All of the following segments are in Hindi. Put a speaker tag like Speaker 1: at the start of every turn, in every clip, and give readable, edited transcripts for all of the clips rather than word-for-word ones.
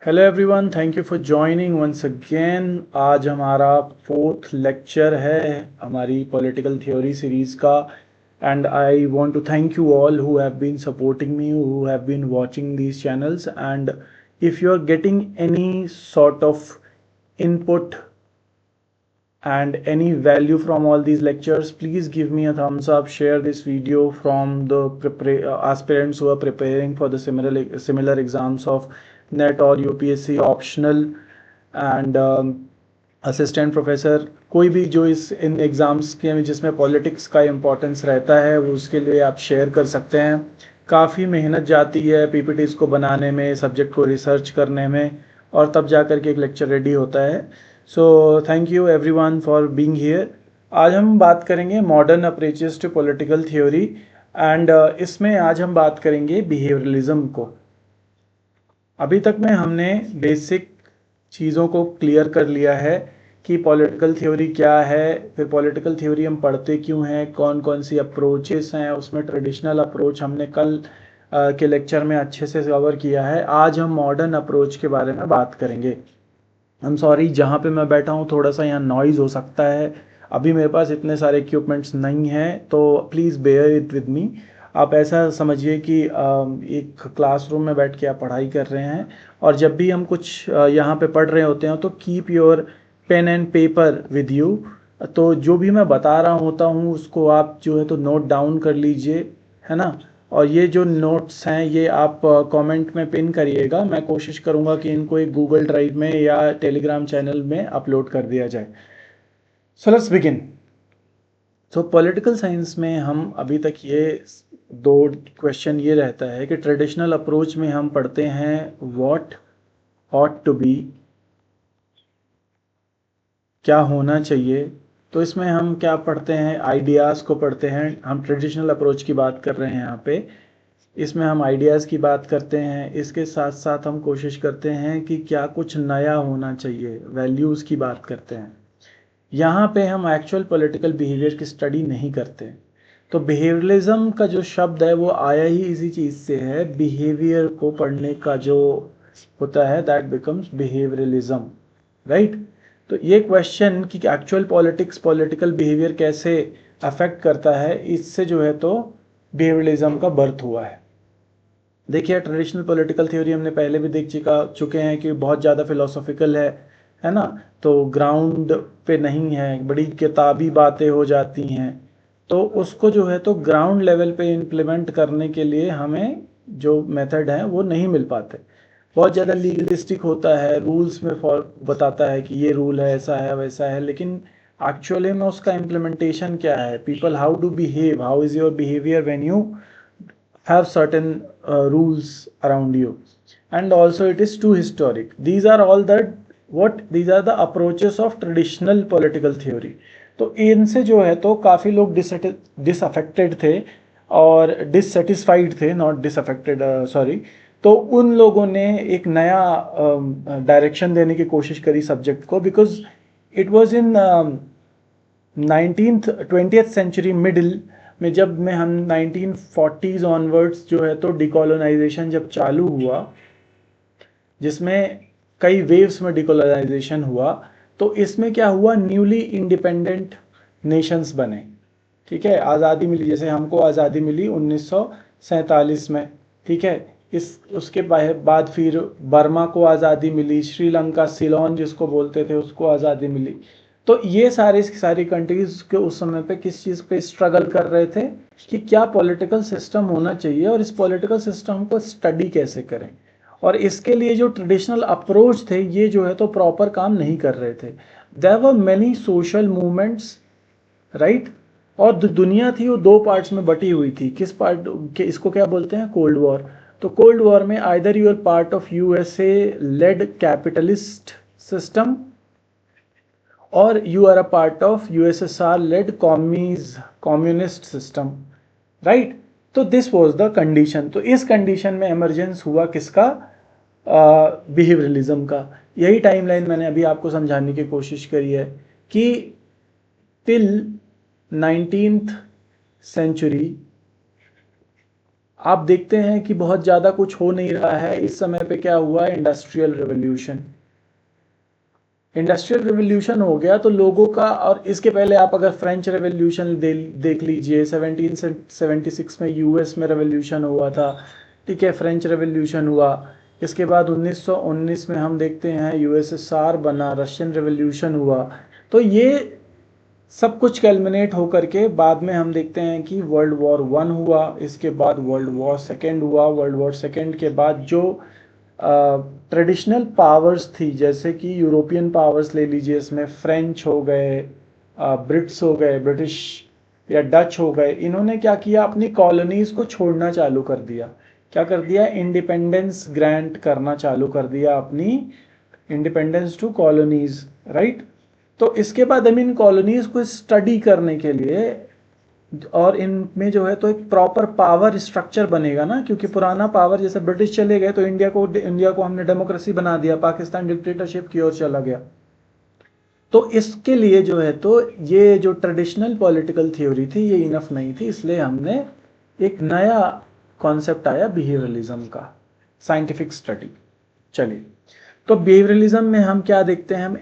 Speaker 1: Hello everyone, thank you for joining once again. आज हमारा फोर्थ लेक्चर है हमारी पॉलिटिकल थ्योरी सीरीज का। And I want to thank you all who have been supporting me, who have been watching these channels. And if you are getting any sort of input and any value from all these lectures, please give me a thumbs up, share this video from the aspirants who are preparing for the similar exams of NET or UPSC optional and assistant professor, कोई भी जो इस इन एग्ज़ाम्स के जिसमें पॉलिटिक्स का इम्पोर्टेंस रहता है वो उसके लिए आप शेयर कर सकते हैं। काफ़ी मेहनत जाती है पीपीटीज़ को बनाने में, सब्जेक्ट को रिसर्च करने में, और तब जा कर के एक लेक्चर रेडी होता है। So thank you everyone for being here. आज हम बात करेंगे modern approaches to political theory and इसमें आज हम बात करेंगे बिहेवियरलिज्म को। अभी तक में हमने बेसिक चीज़ों को क्लियर कर लिया है कि पॉलिटिकल थ्योरी क्या है, फिर पॉलिटिकल थ्योरी हम पढ़ते क्यों हैं, कौन कौन सी अप्रोचेस हैं, उसमें ट्रेडिशनल अप्रोच हमने कल के लेक्चर में अच्छे से कवर किया है। आज हम मॉडर्न अप्रोच के बारे में बात करेंगे। आई एम सॉरी, जहाँ पे मैं बैठा हूँ थोड़ा सा यहाँ नॉइज़ हो सकता है। अभी मेरे पास इतने सारे इक्विपमेंट्स नहीं हैं, तो please bear it with me. आप ऐसा समझिए कि एक क्लासरूम में बैठ के आप पढ़ाई कर रहे हैं, और जब भी हम कुछ यहाँ पे पढ़ रहे होते हैं तो keep your pen and paper with you. तो जो भी मैं बता रहा होता हूँ उसको आप जो है तो नोट डाउन कर लीजिए, है ना। और ये जो नोट्स हैं ये आप कमेंट में पिन करिएगा। मैं कोशिश करूँगा कि इनको एक गूगल ड्राइव में या टेलीग्राम चैनल में अपलोड कर दिया जाए। So let's begin. तो पॉलिटिकल साइंस में हम अभी तक ये दो क्वेश्चन ये रहता है कि ट्रेडिशनल अप्रोच में हम पढ़ते हैं व्हाट ऑट टू बी, क्या होना चाहिए। तो इसमें हम क्या पढ़ते हैं, आइडियाज़ को पढ़ते हैं। हम ट्रेडिशनल अप्रोच की बात कर रहे हैं यहाँ पे, इसमें हम आइडियाज़ की बात करते हैं। इसके साथ साथ हम कोशिश करते हैं कि क्या कुछ नया होना चाहिए, वैल्यूज़ की बात करते हैं। यहाँ पे हम एक्चुअल पॉलिटिकल बिहेवियर की स्टडी नहीं करते। तो बिहेवियरलिज्म का जो शब्द है वो आया ही इसी चीज़ से है, बिहेवियर को पढ़ने का जो होता है दैट बिकम्स बिहेवियरलिज्म, राइट। तो ये क्वेश्चन कि एक्चुअल पॉलिटिक्स पॉलिटिकल बिहेवियर कैसे अफेक्ट करता है, इससे जो है तो बिहेवियरलिज्म का बर्थ हुआ है। देखिए, ट्रेडिशनल पॉलिटिकल थ्योरी हमने पहले भी देख चुके हैं कि बहुत ज़्यादा फिलोसॉफिकल है ना। तो ग्राउंड पे नहीं है, बड़ी किताबी बातें हो जाती हैं। तो उसको जो है तो ग्राउंड लेवल पे इम्प्लीमेंट करने के लिए हमें जो मेथड है वो नहीं मिल पाते। बहुत ज़्यादा लीगलिस्टिक होता है, रूल्स में बताता है कि ये रूल है, ऐसा है वैसा है, लेकिन एक्चुअली में उसका इम्प्लीमेंटेशन क्या है, people how do behave, how is your behaviour when you have certain rules around you. And also it is too historic. These are all these are the approaches of traditional political theory. तो इनसे जो है तो काफ़ी लोग डिसअफेक्टेड थे और डिससेटिस्फाइड थे, नॉट डिसअफेक्टेड, सॉरी। तो उन लोगों ने एक नया डायरेक्शन देने की कोशिश करी सब्जेक्ट को, because it was in 20th century middle में, जब में हम 1940s ऑनवर्ड्स जो है तो डिकोलोनाइजेशन जब चालू हुआ, जिसमें कई वेव्स में डिकोलोनाइजेशन हुआ, तो इसमें क्या हुआ, न्यूली इंडिपेंडेंट नेशंस बने। ठीक है, आज़ादी मिली, जैसे हमको आज़ादी मिली 1947 में। ठीक है, इस उसके बाद फिर बर्मा को आज़ादी मिली, श्रीलंका, सिलोन जिसको बोलते थे, उसको आज़ादी मिली। तो ये सारी कंट्रीज के उस समय पे किस चीज़ पे स्ट्रगल कर रहे थे कि क्या पॉलिटिकल सिस्टम होना चाहिए और इस पॉलिटिकल सिस्टम को स्टडी कैसे करें। और इसके लिए जो ट्रेडिशनल अप्रोच थे ये जो है तो प्रॉपर काम नहीं कर रहे थे। There were many social movements, right. और दुनिया थी वो दो पार्ट्स में बटी हुई थी। किस पार्ट के, इसको क्या बोलते हैं, कोल्ड वॉर। तो कोल्ड वॉर में either you are part of USA led capitalist system or you are a part of USSR led communist system, right। तो this was the condition। तो इस कंडीशन में इमरजेंस हुआ किसका, बिहेवियरलिज्म का। यही टाइमलाइन मैंने अभी आपको समझाने की कोशिश करी है कि टिल 19th सेंचुरी आप देखते हैं कि बहुत ज़्यादा कुछ हो नहीं रहा है। इस समय पे क्या हुआ, इंडस्ट्रियल रेवोल्यूशन, इंडस्ट्रियल रिवोल्यूशन हो गया तो लोगों का, और इसके पहले आप अगर फ्रेंच रेवोल्यूशन देख लीजिए, 1776 में यूएस में रेवोल्यूशन हुआ था, ठीक है, फ्रेंच रेवोल्यूशन हुआ। इसके बाद 1919 में हम देखते हैं यूएसएसआर बना, रशियन रेवोल्यूशन हुआ। तो ये सब कुछ कैलमिनेट होकर के बाद में हम देखते हैं कि वर्ल्ड वॉर वन हुआ, इसके बाद वर्ल्ड वॉर सेकेंड हुआ। वर्ल्ड वॉर सेकेंड के बाद जो ट्रेडिशनल पावर्स थी, जैसे कि यूरोपियन पावर्स ले लीजिए, इसमें फ्रेंच हो गए, ब्रिट्स हो गए, ब्रिटिश या डच हो गए, इन्होंने क्या किया, अपनी कॉलोनीज को छोड़ना चालू कर दिया। क्या कर दिया, इंडिपेंडेंस ग्रांट करना चालू कर दिया, अपनी इंडिपेंडेंस टू कॉलोनीज, राइट। तो इसके बाद हम इन कॉलोनीज को स्टडी करने के लिए, और इनमें जो है तो एक प्रॉपर पावर स्ट्रक्चर बनेगा ना, क्योंकि पुराना पावर जैसे ब्रिटिश चले गए तो इंडिया को हमने डेमोक्रेसी बना दिया, पाकिस्तान डिक्टेटरशिप की ओर चला गया। तो इसके लिए जो है तो ये जो ट्रेडिशनल पॉलिटिकल थ्योरी थी ये इनफ नहीं थी, इसलिए हमने एक नया कॉन्सेप्ट आया बिहेवियरलिज्म का, साइंटिफिक स्टडी। चलिए, तो बिहेवियरलिज्म में हम क्या देखते हैं, हम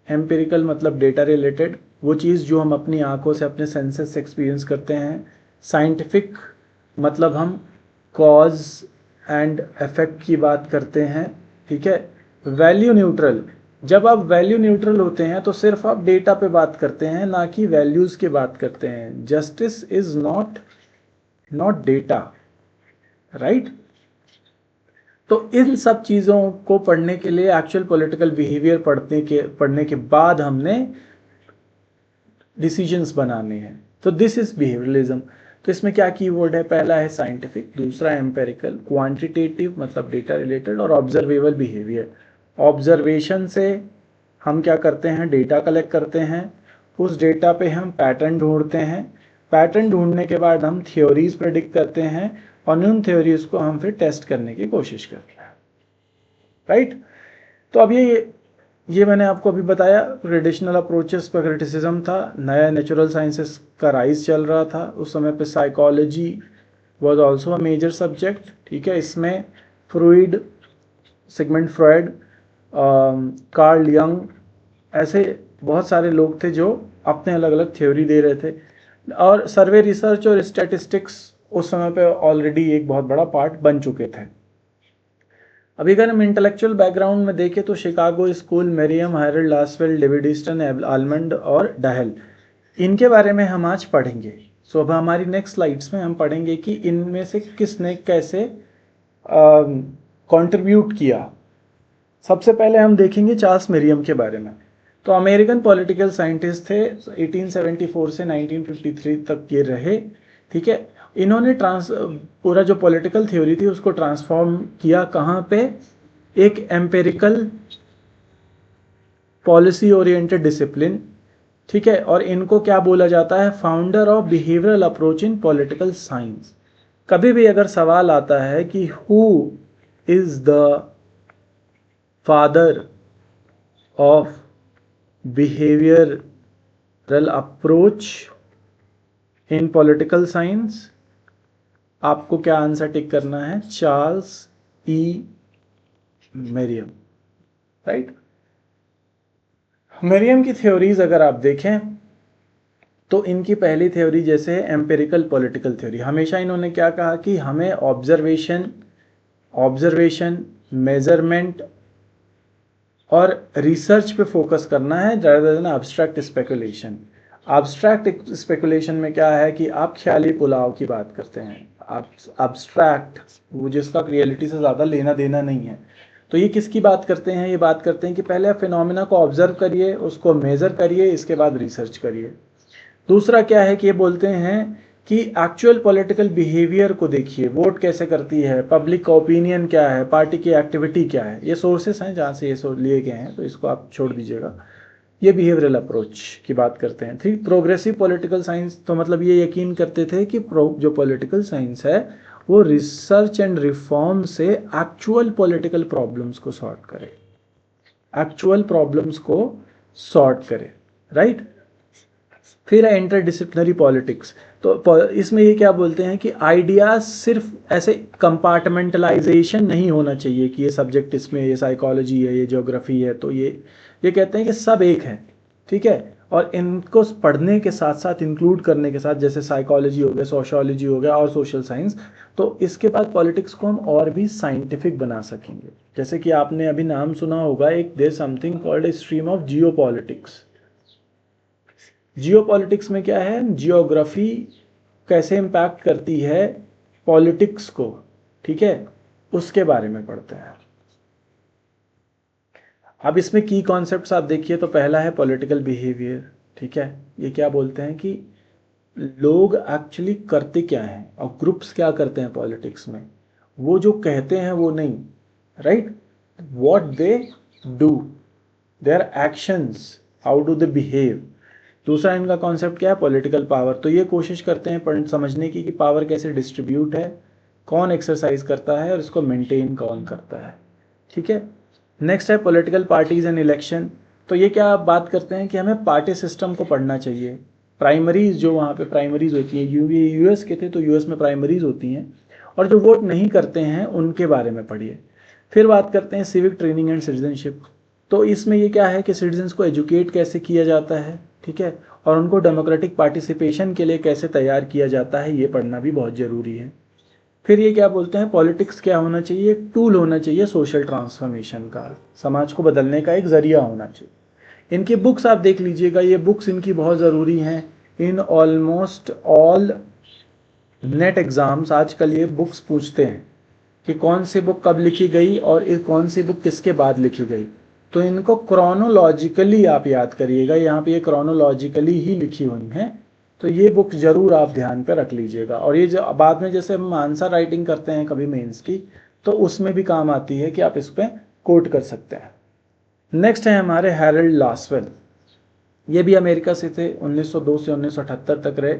Speaker 1: एम्पिरिकल मतलब डेटा रिलेटेड, वो चीज़ जो हम अपनी आंखों से, अपने सेंसेस से एक्सपीरियंस करते हैं। साइंटिफिक मतलब हम कॉज एंड इफेक्ट की बात करते हैं, ठीक है। वैल्यू न्यूट्रल, जब आप वैल्यू न्यूट्रल होते हैं तो सिर्फ आप डेटा पे बात करते हैं, ना कि वैल्यूज की बात करते हैं। Justice is not data, right. तो इन सब चीज़ों को पढ़ने के लिए, एक्चुअल पॉलिटिकल बिहेवियर पढ़ने के बाद हमने डिसीजंस बनाने हैं। तो दिस इज बिहेवियरलिज्म। तो इसमें क्या कीवर्ड है, पहला है साइंटिफिक, दूसरा एम्पेरिकल, क्वांटिटेटिव मतलब डेटा रिलेटेड, और ऑब्जर्वेबल बिहेवियर। ऑब्जर्वेशन से हम क्या करते हैं, डेटा कलेक्ट करते हैं, उस डेटा पे हम पैटर्न ढूंढते हैं, पैटर्न ढूंढने के बाद हम थ्योरीज प्रेडिक्ट करते हैं, और उन थ्योरीज को हम फिर टेस्ट करने की कोशिश करते हैं, राइट। तो अब ये मैंने आपको अभी बताया, ट्रेडिशनल अप्रोचेस पर क्रिटिसिज्म था, नया नेचुरल साइंसेस का राइज चल रहा था उस समय पे, psychology was also a major subject, ठीक है। इसमें Freud, Sigmund Freud, Carl Jung, ऐसे बहुत सारे लोग थे जो अपने अलग अलग थ्योरी दे रहे थे, और सर्वे रिसर्च और स्टैटिस्टिक्स उस समय पे ऑलरेडी एक बहुत बड़ा पार्ट बन चुके थे। अभी अगर हम इंटेलेक्चुअल बैकग्राउंड में देखें तो Chicago school, Merriam, Harold Lasswell, David Easton, Almond और डहल, इनके बारे में हम आज पढ़ेंगे। सो अब हमारी नेक्स्ट स्लाइड्स में हम पढ़ेंगे कि इनमें से किसने कैसे कंट्रीब्यूट किया। सबसे पहले हम देखेंगे चार्ल्स मेरियम के बारे में। तो अमेरिकन पॉलिटिकल साइंटिस्ट थे, 1874 से 1953 तक ये रहे, ठीक है। इन्होंने पूरा जो पॉलिटिकल थ्योरी थी उसको ट्रांसफॉर्म किया, कहाँ पे, एक एम्पेरिकल पॉलिसी ओरिएंटेड डिसिप्लिन, ठीक है। और इनको क्या बोला जाता है, founder of behavioural approach in political science. कभी भी अगर सवाल आता है कि who is the father of behavioural approach in political science, आपको क्या आंसर टिक करना है, चार्ल्स ई मेरियम, राइट। मेरियम की थ्योरीज अगर आप देखें तो इनकी पहली थ्योरी जैसे है एम्पिरिकल पॉलिटिकल थ्योरी। हमेशा इन्होंने क्या कहा कि हमें ऑब्जर्वेशन, मेजरमेंट और रिसर्च पे फोकस करना है, rather than abstract speculation. Abstract speculation में क्या है कि आप ख्याली पुलाव की बात करते हैं, आप एब्स्ट्रैक्ट, वो जिसका रियलिटी से ज़्यादा लेना देना नहीं है। तो ये किसकी बात करते हैं, ये बात करते हैं कि पहले आप फिनोमिना को ऑब्जर्व करिए, उसको मेजर करिए, इसके बाद रिसर्च करिए। दूसरा क्या है कि ये बोलते हैं कि एक्चुअल पॉलिटिकल बिहेवियर को देखिए, वोट कैसे करती है, पब्लिक का ओपिनियन क्या है, पार्टी की एक्टिविटी क्या है। ये सोर्सेस हैं जहाँ से ये लिए गए हैं, तो इसको आप छोड़ दीजिएगा। ये बिहेवियरल अप्रोच की बात करते हैं। ठीक, प्रोग्रेसिव पॉलिटिकल साइंस, तो मतलब ये यकीन करते थे कि जो पॉलिटिकल साइंस है वो रिसर्च एंड रिफॉर्म से एक्चुअल पॉलिटिकल प्रॉब्लम्स को सॉर्ट करे, राइट। फिर है इंटरडिसिप्लिनरी पॉलिटिक्स। तो इसमें ये क्या बोलते हैं कि आइडियाज सिर्फ ऐसे कंपार्टमेंटलाइजेशन नहीं होना चाहिए कि ये सब्जेक्ट इसमें, ये साइकोलॉजी है, ये ज्योग्राफी है, तो ये कहते हैं कि सब एक है, ठीक है। और इनको पढ़ने के साथ साथ, इंक्लूड करने के साथ, जैसे साइकोलॉजी हो गया, सोशियोलॉजी हो गया और सोशल साइंस, तो इसके बाद पॉलिटिक्स को हम और भी साइंटिफिक बना सकेंगे। जैसे कि आपने अभी नाम सुना होगा, एक there something called a stream of geo politics. Geo politics में क्या है, जियोग्राफी कैसे इम्पैक्ट करती है पॉलिटिक्स को, ठीक है, उसके बारे में पढ़ते हैं। अब इसमें की कॉन्सेप्ट्स आप देखिए, तो पहला है पॉलिटिकल बिहेवियर, ठीक है। ये क्या बोलते हैं कि लोग एक्चुअली करते क्या हैं और ग्रुप्स क्या करते हैं पॉलिटिक्स में, वो जो कहते हैं वो नहीं, right, what they do, their actions, how do they behave. दूसरा इनका कॉन्सेप्ट क्या है, पॉलिटिकल पावर। तो ये कोशिश करते हैं समझने की कि पावर कैसे डिस्ट्रीब्यूट है, कौन एक्सरसाइज करता है और इसको मेंटेन कौन करता है, ठीक है। नेक्स्ट है पॉलिटिकल पार्टीज एंड इलेक्शन। तो ये क्या बात करते हैं कि हमें पार्टी सिस्टम को पढ़ना चाहिए। प्राइमरीज, जो वहाँ पे प्राइमरीज होती हैं, यूएस के थे तो यूएस में प्राइमरीज होती हैं, और जो वोट नहीं करते हैं उनके बारे में पढ़िए। फिर बात करते हैं सिविक ट्रेनिंग एंड सिटीजनशिप। तो इसमें ये क्या है कि सिटीजन्स को एजुकेट कैसे किया जाता है, ठीक है, और उनको डेमोक्रेटिक पार्टिसिपेशन के लिए कैसे तैयार किया जाता है, ये पढ़ना भी बहुत ज़रूरी है। फिर ये क्या बोलते हैं, पॉलिटिक्स क्या होना चाहिए, एक टूल होना चाहिए सोशल ट्रांसफॉर्मेशन का, समाज को बदलने का एक जरिया होना चाहिए। इनकी बुक्स आप देख लीजिएगा, ये बुक्स इनकी बहुत ज़रूरी हैं। In almost all net exams आजकल ये बुक्स पूछते हैं कि कौन सी बुक कब लिखी गई और कौन सी बुक किसके बाद लिखी गई। तो इनको क्रोनोलॉजिकली आप याद करिएगा, यहाँ पे ये क्रोनोलॉजिकली ही लिखी हुई हैं, तो ये बुक जरूर आप ध्यान पे रख लीजिएगा। और ये जो बाद में जैसे हम आंसर राइटिंग करते हैं कभी मेंस की, तो उसमें भी काम आती है कि आप इस पर कोट कर सकते हैं। नेक्स्ट है हमारे हैरोल्ड लासवेल। ये भी अमेरिका से थे, 1902 से 1978 तक रहे।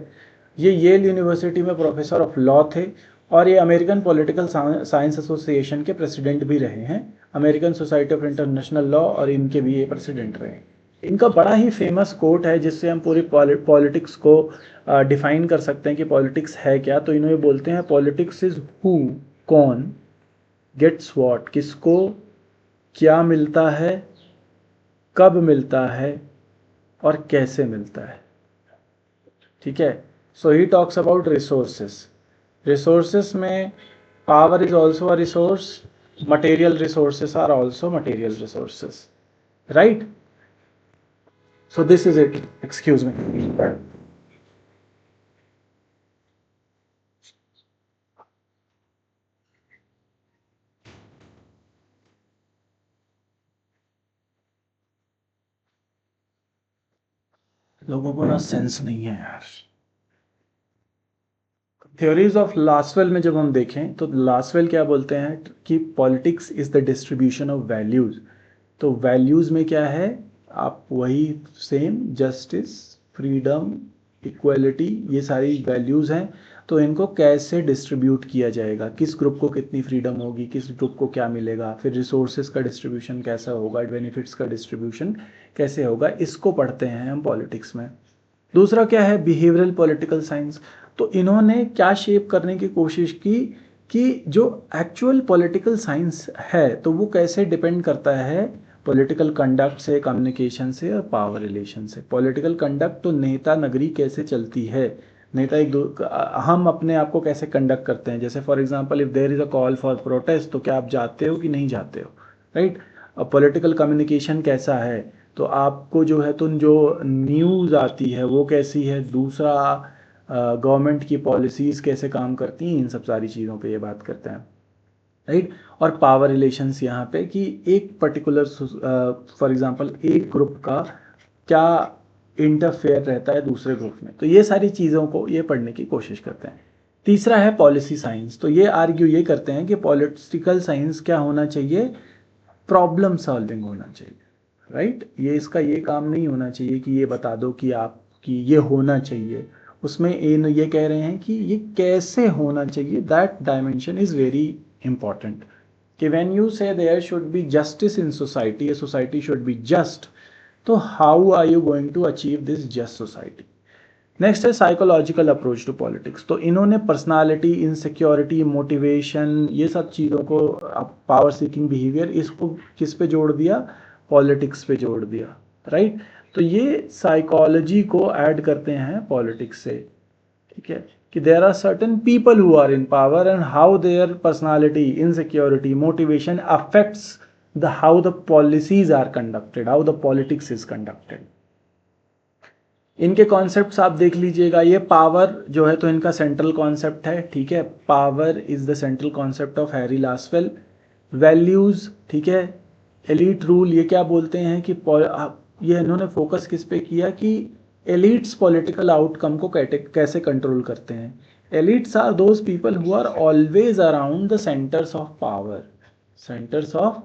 Speaker 1: ये येल यूनिवर्सिटी में प्रोफेसर ऑफ लॉ थे और ये अमेरिकन पॉलिटिकल साइंस एसोसिएशन के प्रेसिडेंट भी रहे हैं, American society of international law, और इनके भी ये प्रेसिडेंट रहे। इनका बड़ा ही फेमस कोट है जिससे हम पूरी पॉलिटिक्स को डिफाइन कर सकते हैं कि पॉलिटिक्स है क्या। तो इन्होंने बोलते हैं, पॉलिटिक्स इज हु, कौन, गेट्स व्हाट, किसको क्या मिलता है, कब मिलता है और कैसे मिलता है, ठीक है। So he talks about resources. Resources में power is also a resource, material resources are also material resources, right. So this is it. Excuse me. लोगों को ना सेंस नहीं है यार। थ्योरीज ऑफ लासवेल में जब हम देखें तो लासवेल क्या बोलते हैं कि politics is the distribution of values. तो वैल्यूज में क्या है, आप वही सेम जस्टिस, फ्रीडम, इक्वलिटी, ये सारी वैल्यूज हैं। तो इनको कैसे डिस्ट्रीब्यूट किया जाएगा, किस ग्रुप को कितनी फ्रीडम होगी, किस ग्रुप को क्या मिलेगा, फिर रिसोर्सेज का डिस्ट्रीब्यूशन कैसा होगा, बेनिफिट्स का डिस्ट्रीब्यूशन कैसे होगा, इसको पढ़ते हैं हम पॉलिटिक्स में। दूसरा क्या है, बिहेवियरल पॉलिटिकल साइंस। तो इन्होंने क्या शेप करने की कोशिश की कि जो एक्चुअल पॉलिटिकल साइंस है तो वो कैसे डिपेंड करता है पॉलिटिकल कंडक्ट से, कम्युनिकेशन से और पावर रिलेशन से। पॉलिटिकल कंडक्ट तो नेता नगरी कैसे चलती है, नेता हम अपने आप को कैसे कंडक्ट करते हैं। जैसे for example if there is a call for protest, तो क्या आप जाते हो कि नहीं जाते हो, राइट। पॉलिटिकल कम्युनिकेशन कैसा है, तो आपको जो है, तो जो न्यूज़ आती है वो कैसी है। दूसरा, गवर्नमेंट की पॉलिसीज़ कैसे काम करती हैं, इन सब सारी चीज़ों पे ये बात करते हैं, राइट। और पावर रिलेशंस यहाँ पे कि एक पर्टिकुलर, फॉर एग्जांपल एक ग्रुप का क्या इंटरफेयर रहता है दूसरे ग्रुप में। तो ये सारी चीज़ों को ये पढ़ने की कोशिश करते हैं। तीसरा है पॉलिसी साइंस। तो ये आर्ग्यू ये करते हैं कि पॉलिटिकल साइंस क्या होना चाहिए, प्रॉब्लम सॉल्विंग होना चाहिए, राइट। ये इसका ये काम नहीं होना चाहिए कि ये बता दो कि आप कि ये होना चाहिए। उसमें ये कह रहे हैं कि ये कैसे होना चाहिए, that dimension is very important. कि when you say there should be justice in society, a society should be just, तो how are you going to achieve this just society. Next है साइकोलॉजिकल अप्रोच टू पॉलिटिक्स। तो इन्होंने पर्सनालिटी, इनसिक्योरिटी, मोटिवेशन, ये सब चीज़ों को, पावर सीकिंग बिहेवियर, इसको किस पे जोड़ दिया? पॉलिटिक्स पे जोड़ दिया, राइट। तो ये साइकोलॉजी को ऐड करते हैं पॉलिटिक्स से, ठीक है, कि there are certain people who are in power and how their personality, insecurity, motivation affects the how the policies are conducted, how the politics is conducted. इनके कॉन्सेप्ट्स आप देख लीजिएगा। ये पावर जो है तो इनका सेंट्रल कॉन्सेप्ट है, ठीक है, power is the central concept of Harry Lasswell. Values, ठीक है, एलीट रूल, ये क्या बोलते हैं कि ये इन्होंने फोकस किस पे किया कि एलिट्स पॉलिटिकल आउटकम को कैसे कंट्रोल करते हैं। Elites are those people who are always around the centres of power, centres of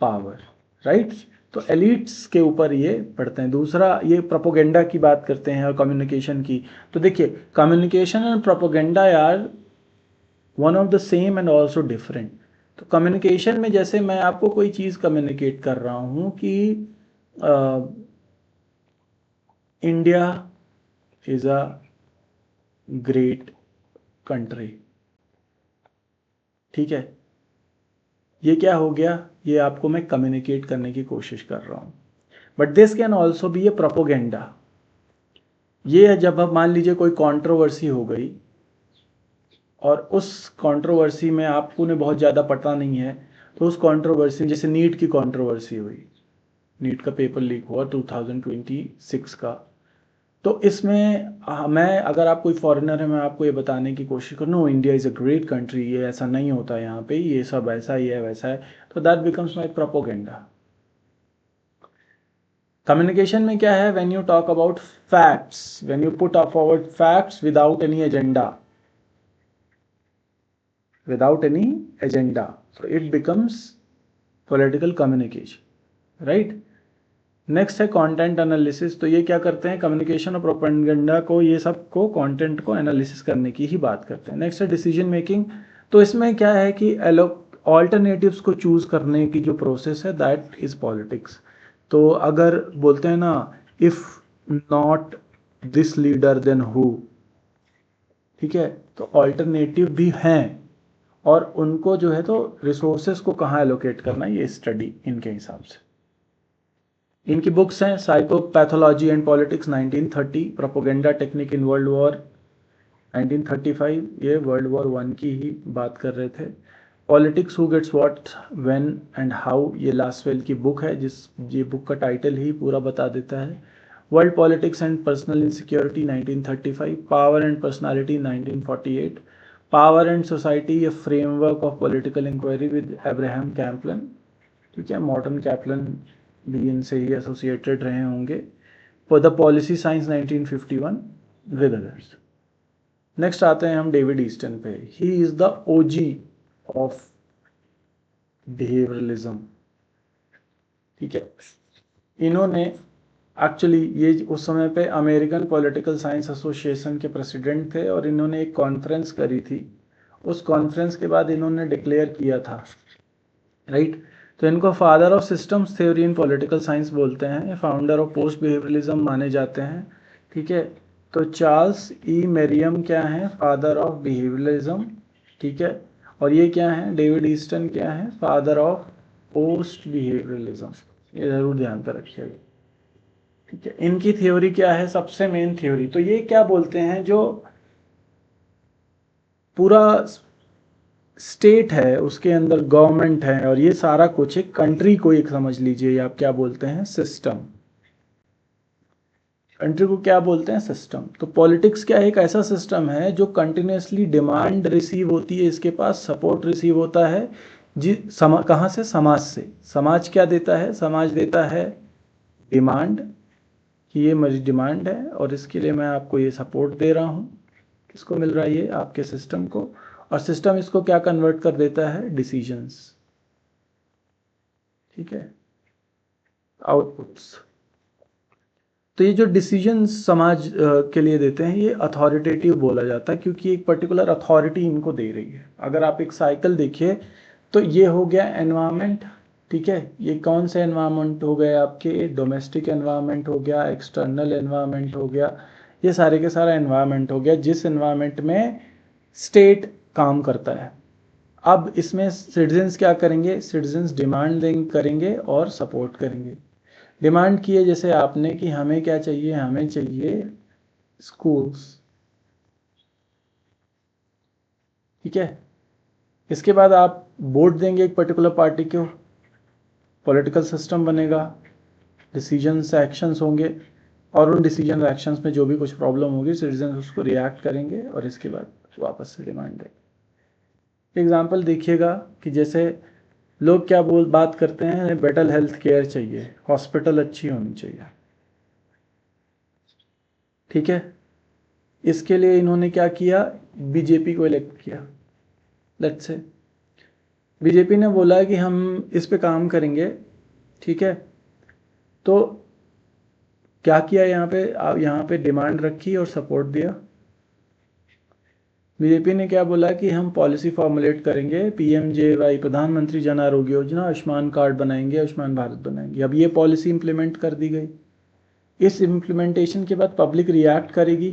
Speaker 1: power, right. तो एलिट्स के ऊपर ये पढ़ते हैं। दूसरा, ये प्रोपोगेंडा की बात करते हैं और कम्युनिकेशन की। तो देखिए, communication and propaganda are one of the same and also different. तो कम्युनिकेशन में जैसे मैं आपको कोई चीज़ कम्युनिकेट कर रहा हूँ कि India is a great country, ठीक है, ये क्या हो गया? ये आपको मैं कम्युनिकेट करने की कोशिश कर रहा हूँ। But this can also be A propaganda. ये है जब अब मान लीजिए कोई कंट्रोवर्सी हो गई और उस कंट्रोवर्सी में आपको ने बहुत ज़्यादा पता नहीं है, तो उस कंट्रोवर्सी में, जैसे नीट की कंट्रोवर्सी हुई, नीट का पेपर लीक हुआ 2026 का, तो इसमें मैं, अगर आप कोई फॉरेनर है, मैं आपको ये बताने की कोशिश करूँ, no India is a great country, ये ऐसा नहीं होता यहाँ पे, ये सब ऐसा ही है, वैसा है, तो that becomes my propaganda. Communication में क्या है? When you talk about facts, when you put up forward facts without any agenda, without any agenda, so it becomes political communication, right? Next है कंटेंट एनालिसिस। तो ये क्या करते हैं? कम्युनिकेशन और प्रोपेगेंडा को, ये सब को, कंटेंट को एनालिसिस करने की ही बात करते हैं। नेक्स्ट है डिसीजन मेकिंग। तो इसमें क्या है कि ऑल्टरनेटिव्स को चूज करने की जो प्रोसेस है, दैट इज पॉलिटिक्स। तो अगर बोलते हैं ना, if not this leader then who, ठीक है, तो ऑल्टरनेटिव भी हैं और उनको जो है तो रिसोर्सेज को कहाँ एलोकेट करना है, ये स्टडी इनके हिसाब से। इनकी बुक्स हैं psychopathology and politics 1930, propaganda technique in world war 1935, ये वर्ल्ड वॉर 1 की ही बात कर रहे थे। Politics who gets what when and how, ये लासवेल की बुक है, ये बुक का टाइटल ही पूरा बता देता है। World politics and personal insecurity 1935, power and personality 1948, power and society, a framework of political inquiry with Abraham Kaplan, ठीक है, मॉर्टन कैप्लन भी इनसे ही एसोसिएटेड रहे होंगे। For the policy science 1951 with others. Next आते हैं हम डेविड ईस्टन पे। ही is the OG of behaviourism, ठीक है। इन्होंने एक्चुअली, ये उस समय पे अमेरिकन पॉलिटिकल साइंस एसोसिएशन के प्रेसिडेंट थे और इन्होंने एक कॉन्फ्रेंस करी थी। उस कॉन्फ्रेंस के बाद इन्होंने डिक्लेयर किया था, राइट। तो इनको father of systems theory in political science बोलते हैं, फाउंडर ऑफ पोस्ट बिहेवियरलिज्म माने जाते हैं, ठीक है। तो चार्ल्स ई मेरियम क्या है? फादर ऑफ बिहेवियरलिज्म, ठीक है। और ये क्या है? डेविड ईस्टन क्या है? Father of post behaviourism. ये जरूर ध्यान पर रखिएगा, ठीक है। इनकी थ्योरी क्या है? सबसे मेन थ्योरी तो ये क्या बोलते हैं, जो पूरा स्टेट है उसके अंदर गवर्नमेंट है और ये सारा कुछ एक कंट्री को, एक समझ लीजिए, आप क्या बोलते हैं? सिस्टम। कंट्री को क्या बोलते हैं? सिस्टम। तो पॉलिटिक्स क्या एक ऐसा सिस्टम है जो कंटिन्यूसली डिमांड रिसीव होती है, इसके पास सपोर्ट रिसीव होता है कहाँ से? समाज से। समाज क्या देता है? समाज देता है डिमांड, कि ये मेरी डिमांड है और इसके लिए मैं आपको ये सपोर्ट दे रहा हूँ। किसको मिल रहा है? ये आपके सिस्टम को। और सिस्टम इसको क्या कन्वर्ट कर देता है? डिसीजंस, ठीक है, आउटपुट्स। तो ये जो डिसीजन समाज के लिए देते हैं, ये अथॉरिटेटिव बोला जाता है, क्योंकि एक पर्टिकुलर अथॉरिटी इनको दे रही है। अगर आप एक साइकिल देखिए तो ये हो गया एनवायरनमेंट, ठीक है। ये कौन से एनवायरनमेंट हो गए आपके? डोमेस्टिक एनवायरनमेंट हो गया, एक्सटर्नल एनवायरनमेंट हो गया, ये सारे के सारा एनवायरनमेंट हो गया जिस एनवायरनमेंट में स्टेट काम करता है। अब इसमें सिटीजन्स क्या करेंगे, सिटीजन्स डिमांड करेंगे और सपोर्ट करेंगे। डिमांड की है जैसे आपने कि हमें क्या चाहिए, हमें चाहिए स्कूल्स, ठीक है। इसके बाद आप वोट देंगे एक पर्टिकुलर पार्टी को, पॉलिटिकल सिस्टम बनेगा, डिसीजंस एक्शंस होंगे और उन डिसीजन एक्शंस में जो भी कुछ प्रॉब्लम होगी सिटीजन उसको रिएक्ट करेंगे और इसके बाद वापस से डिमांड देंगे। एग्जाम्पल देखिएगा कि जैसे लोग क्या बात करते हैं, बेटर हेल्थ केयर चाहिए, हॉस्पिटल अच्छी होनी चाहिए, ठीक है। इसके लिए इन्होंने क्या किया, बीजेपी को इलेक्ट किया। लेट्स से बीजेपी ने बोला कि हम इस पे काम करेंगे, ठीक है। तो क्या किया यहाँ पे डिमांड रखी और सपोर्ट दिया। बीजेपी ने क्या बोला कि हम पॉलिसी फॉर्मुलेट करेंगे, PMJY प्रधानमंत्री जन आरोग्य योजना, आयुष्मान कार्ड बनाएंगे, आयुष्मान भारत बनाएंगे। अब ये पॉलिसी इंप्लीमेंट कर दी गई। इस इम्प्लीमेंटेशन के बाद पब्लिक रिएक्ट करेगी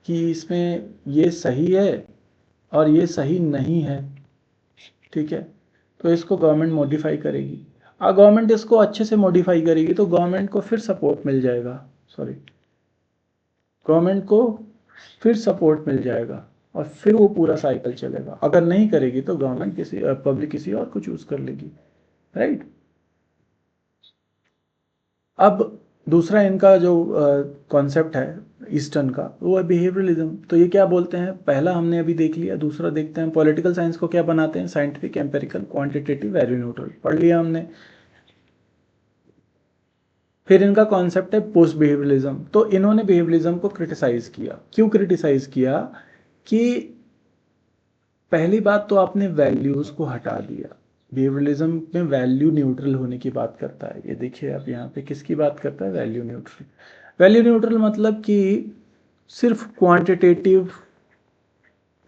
Speaker 1: कि इसमें ये सही है और ये सही नहीं है, ठीक है। तो इसको गवर्नमेंट मॉडिफाई करेगी। गवर्नमेंट इसको अच्छे से मॉडिफाई करेगी तो गवर्नमेंट को फिर सपोर्ट मिल जाएगा, गवर्नमेंट को फिर सपोर्ट मिल जाएगा और फिर वो पूरा साइकिल चलेगा। अगर नहीं करेगी तो गवर्नमेंट पब्लिक किसी और को चूज कर लेगी, राइट। अब दूसरा इनका जो कॉन्सेप्ट है ईस्टर्न का, वो है बिहेवियरलिज्म। तो ये क्या बोलते हैं, पहला हमने अभी देख लिया, दूसरा देखते हैं। पॉलिटिकल साइंस को क्या बनाते हैं, scientific, empirical, quantitative, value neutral, पढ़ लिया हमने। फिर इनका कॉन्सेप्ट है पोस्ट बिहेवियरलिज्म। तो इन्होंने बिहेवियरलिज्म को क्रिटिसाइज किया। क्यों क्रिटिसाइज किया कि पहली बात तो आपने वैल्यूज को हटा दिया। बिहेवियरलिज्म में वैल्यू न्यूट्रल होने की बात करता है। ये देखिए आप यहाँ पे किसकी बात करता है, वैल्यू न्यूट्रल। वैल्यू न्यूट्रल मतलब कि सिर्फ क्वांटिटेटिव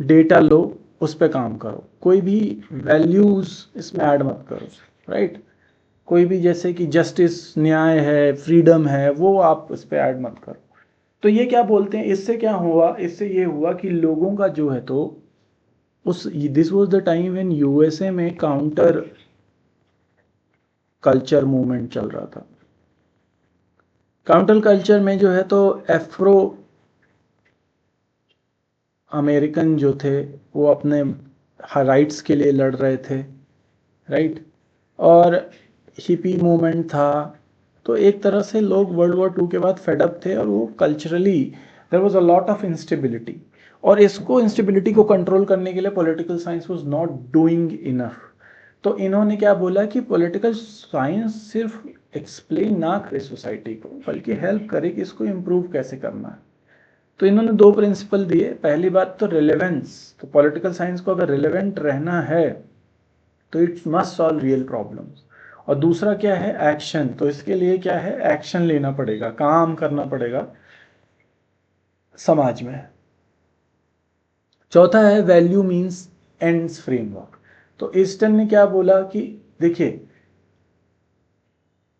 Speaker 1: डेटा लो, उस पर काम करो, कोई भी वैल्यूज इसमें ऐड मत करो, राइट। कोई भी जैसे कि जस्टिस, न्याय है, फ्रीडम है, वो आप उस पर ऐड मत करो। तो ये क्या बोलते हैं, इससे क्या हुआ, इससे ये हुआ कि लोगों का जो है तो this was the time when USA में काउंटर कल्चर मूवमेंट चल रहा था। काउंटर कल्चर में जो है तो एफ्रो अमेरिकन जो थे वो अपने राइट्स के लिए लड़ रहे थे, राइट। और हिपी मूवमेंट था। तो एक तरह से लोग World War II के बाद फेडअप थे और वो culturally there was a lot of instability. और इसको इंस्टेबिलिटी को कंट्रोल करने के लिए political science was not doing enough. तो इन्होंने क्या बोला कि पॉलिटिकल साइंस सिर्फ एक्सप्लेन ना करे सोसाइटी को, बल्कि हेल्प करे कि इसको इम्प्रूव कैसे करना है। तो इन्होंने दो प्रिंसिपल दिए। पहली बात तो रिलेवेंस। तो पॉलिटिकल साइंस को अगर रिलेवेंट रहना है तो it's must solve real problems. और दूसरा क्या है, एक्शन। तो इसके लिए क्या है, एक्शन लेना पड़ेगा, काम करना पड़ेगा समाज में। चौथा है वैल्यू मींस एंड्स फ्रेमवर्क। तो ईस्टर्न ने क्या बोला कि देखिए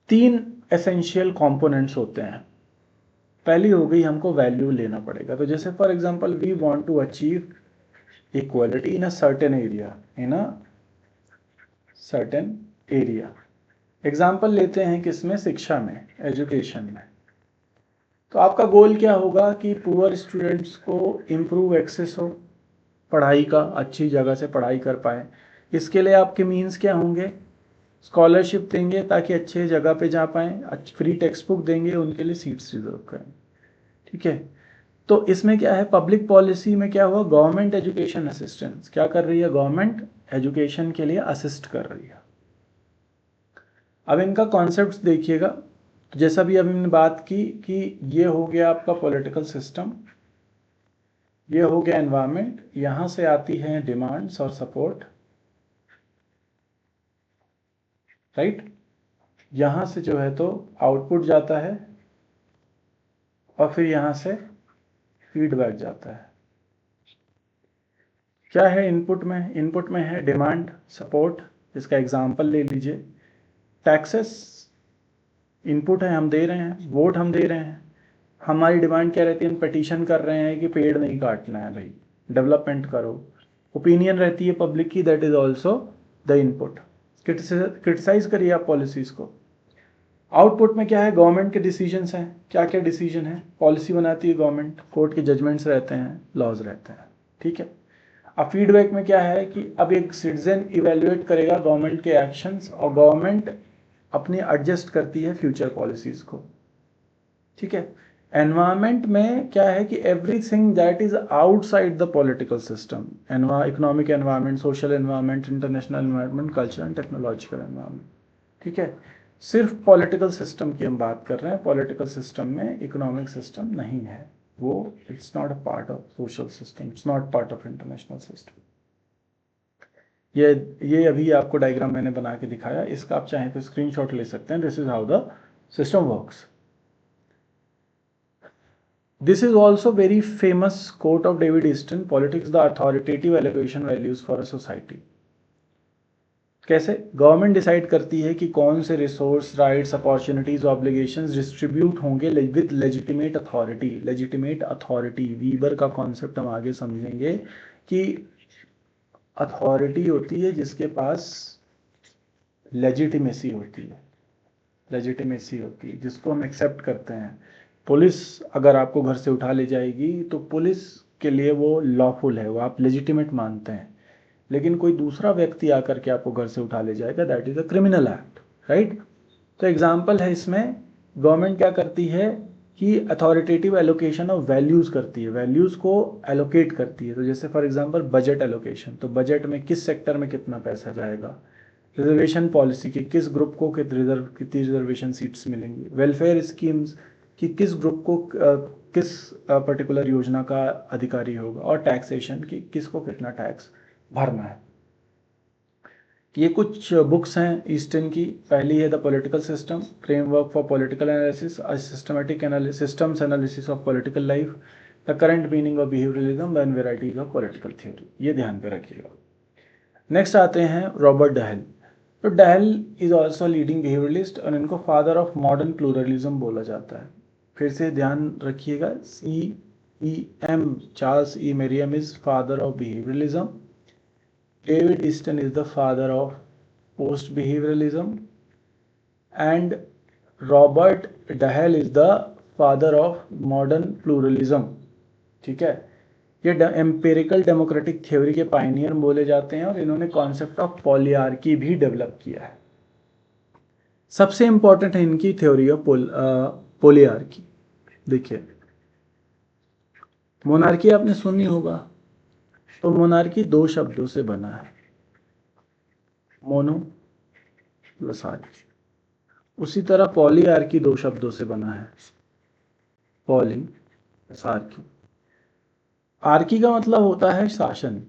Speaker 1: 3 एसेंशियल कंपोनेंट्स होते हैं। पहली हो गई, हमको वैल्यू लेना पड़ेगा। तो जैसे for example we want to achieve equality in a certain area, example लेते हैं किसमें, शिक्षा में, एजुकेशन में। तो आपका गोल क्या होगा कि पुअर स्टूडेंट्स को इम्प्रूव एक्सेस हो पढ़ाई का, अच्छी जगह से पढ़ाई कर पाए। इसके लिए आपके मीन्स क्या होंगे, स्कॉलरशिप देंगे ताकि अच्छे जगह पे जा पाएँ, फ्री टेक्स्ट बुक देंगे, उनके लिए सीट्स रिजर्व करें, ठीक है। तो इसमें क्या है, पब्लिक पॉलिसी में क्या हुआ, गवर्नमेंट एजुकेशन असिस्टेंस क्या कर रही है, गवर्नमेंट एजुकेशन के लिए असिस्ट कर रही है। अब इनका कॉन्सेप्ट्स देखिएगा। तो जैसा भी अभी हमने बात की कि ये हो गया आपका पॉलिटिकल सिस्टम, ये हो गया एनवायरनमेंट, यहाँ से आती हैं डिमांड्स और सपोर्ट, राइट। यहाँ से जो है तो आउटपुट जाता है और फिर यहाँ से फीडबैक जाता है। क्या है इनपुट में, इनपुट में है डिमांड, सपोर्ट। इसका एग्जाम्पल ले लीजिए, टैक्सेस इनपुट है, हम दे रहे हैं, वोट हम दे रहे हैं, हमारी डिमांड क्या रहती है, हम पिटीशन कर रहे हैं कि पेड़ नहीं काटना है भाई, डेवलपमेंट करो। ओपिनियन रहती है पब्लिक की, that is also the input. Criticise करिए आप पॉलिसीज को। आउटपुट में क्या है, गवर्नमेंट के डिसीजंस हैं। क्या क्या डिसीजन है, पॉलिसी बनाती है गवर्नमेंट, कोर्ट के जजमेंट्स रहते हैं, लॉज रहते हैं, ठीक है। अब फीडबैक में क्या है कि अब एक सिटीजन इवेल्युएट करेगा गवर्नमेंट के एक्शंस, और गवर्नमेंट अपनी एडजस्ट करती है फ्यूचर पॉलिसीज को, ठीक है। एनवायरमेंट में क्या है कि everything that is outside the political system, economic environment, social environment, international environment, culture and technological environment, ठीक है। सिर्फ पॉलिटिकल सिस्टम की हम बात कर रहे हैं, पॉलिटिकल सिस्टम में इकोनॉमिक सिस्टम नहीं है, वो it's not a part of social system, it's not part of international system. ये अभी आपको डायग्राम मैंने बना के दिखाया, इसका आप चाहें तो स्क्रीनशॉट ले सकते हैं। This is how the system works. This is also very famous quote of David Easton, politics the authoritative allocation values for a society। कैसे गवर्नमेंट डिसाइड करती है कि कौन से resource, rights, opportunities, obligations distribute होंगे with legitimate authority. Legitimate authority, Weber का कॉन्सेप्ट हम आगे समझेंगे कि अथॉरिटी होती है जिसके पास लेजिटिमेसी होती है, लेजिटिमेसी होती है जिसको हम एक्सेप्ट करते हैं। पुलिस अगर आपको घर से उठा ले जाएगी तो पुलिस के लिए वो लॉफुल है, वो आप लेजिटिमेट मानते हैं। लेकिन कोई दूसरा व्यक्ति आकर के आपको घर से उठा ले जाएगा, that is a criminal act, right. तो एग्जाम्पल है इसमें, गवर्नमेंट क्या करती है कि अथॉरिटेटिव एलोकेशन ऑफ वैल्यूज करती है, वैल्यूज को एलोकेट करती है। तो जैसे फॉर एग्जांपल बजट एलोकेशन, तो बजट में किस सेक्टर में कितना पैसा जाएगा। रिजर्वेशन पॉलिसी की किस ग्रुप को कितनी रिजर्वेशन सीट्स मिलेंगी। वेलफेयर स्कीम्स कि किस ग्रुप को किस पर्टिकुलर योजना का अधिकारी होगा। और टैक्सेशन की किसको कितना टैक्स भरना है। ये कुछ बुक्स हैं ईस्टर्न की। पहली है the political system, framework for political analysis, systematic systems analysis of political life, the current meaning of behaviourism and varieties of political theory. ये ध्यान पे रखिएगा। नेक्स्ट आते हैं रॉबर्ट डहेल। तो डहेल इज ऑल्सो लीडिंग बिहेवियरलिस्ट और इनको फादर ऑफ मॉडर्न प्लूरलिज्म बोला जाता है। फिर से ध्यान रखिएगा, CEM Charles E मेरियम is father of behaviourism, David Easton is the father of post-behavioralism, and Robert Dahl is the father of modern pluralism, ठीक है। ये एम्पिरिकल डेमोक्रेटिक थ्योरी के पायनियर बोले जाते हैं और इन्होंने कॉन्सेप्ट ऑफ पॉलियार्की भी डेवलप किया है। सबसे इंपॉर्टेंट है इनकी थ्योरी ऑफ पॉलियार्की। देखिए, मोनार्की आपने सुनी होगा, तो मोनार्की दो शब्दों से बना है, मोनो प्लस आर्की। उसी तरह पॉलीआर्की दो शब्दों से बना है, पॉली प्लस आर्की। आर्की का मतलब होता है शासन,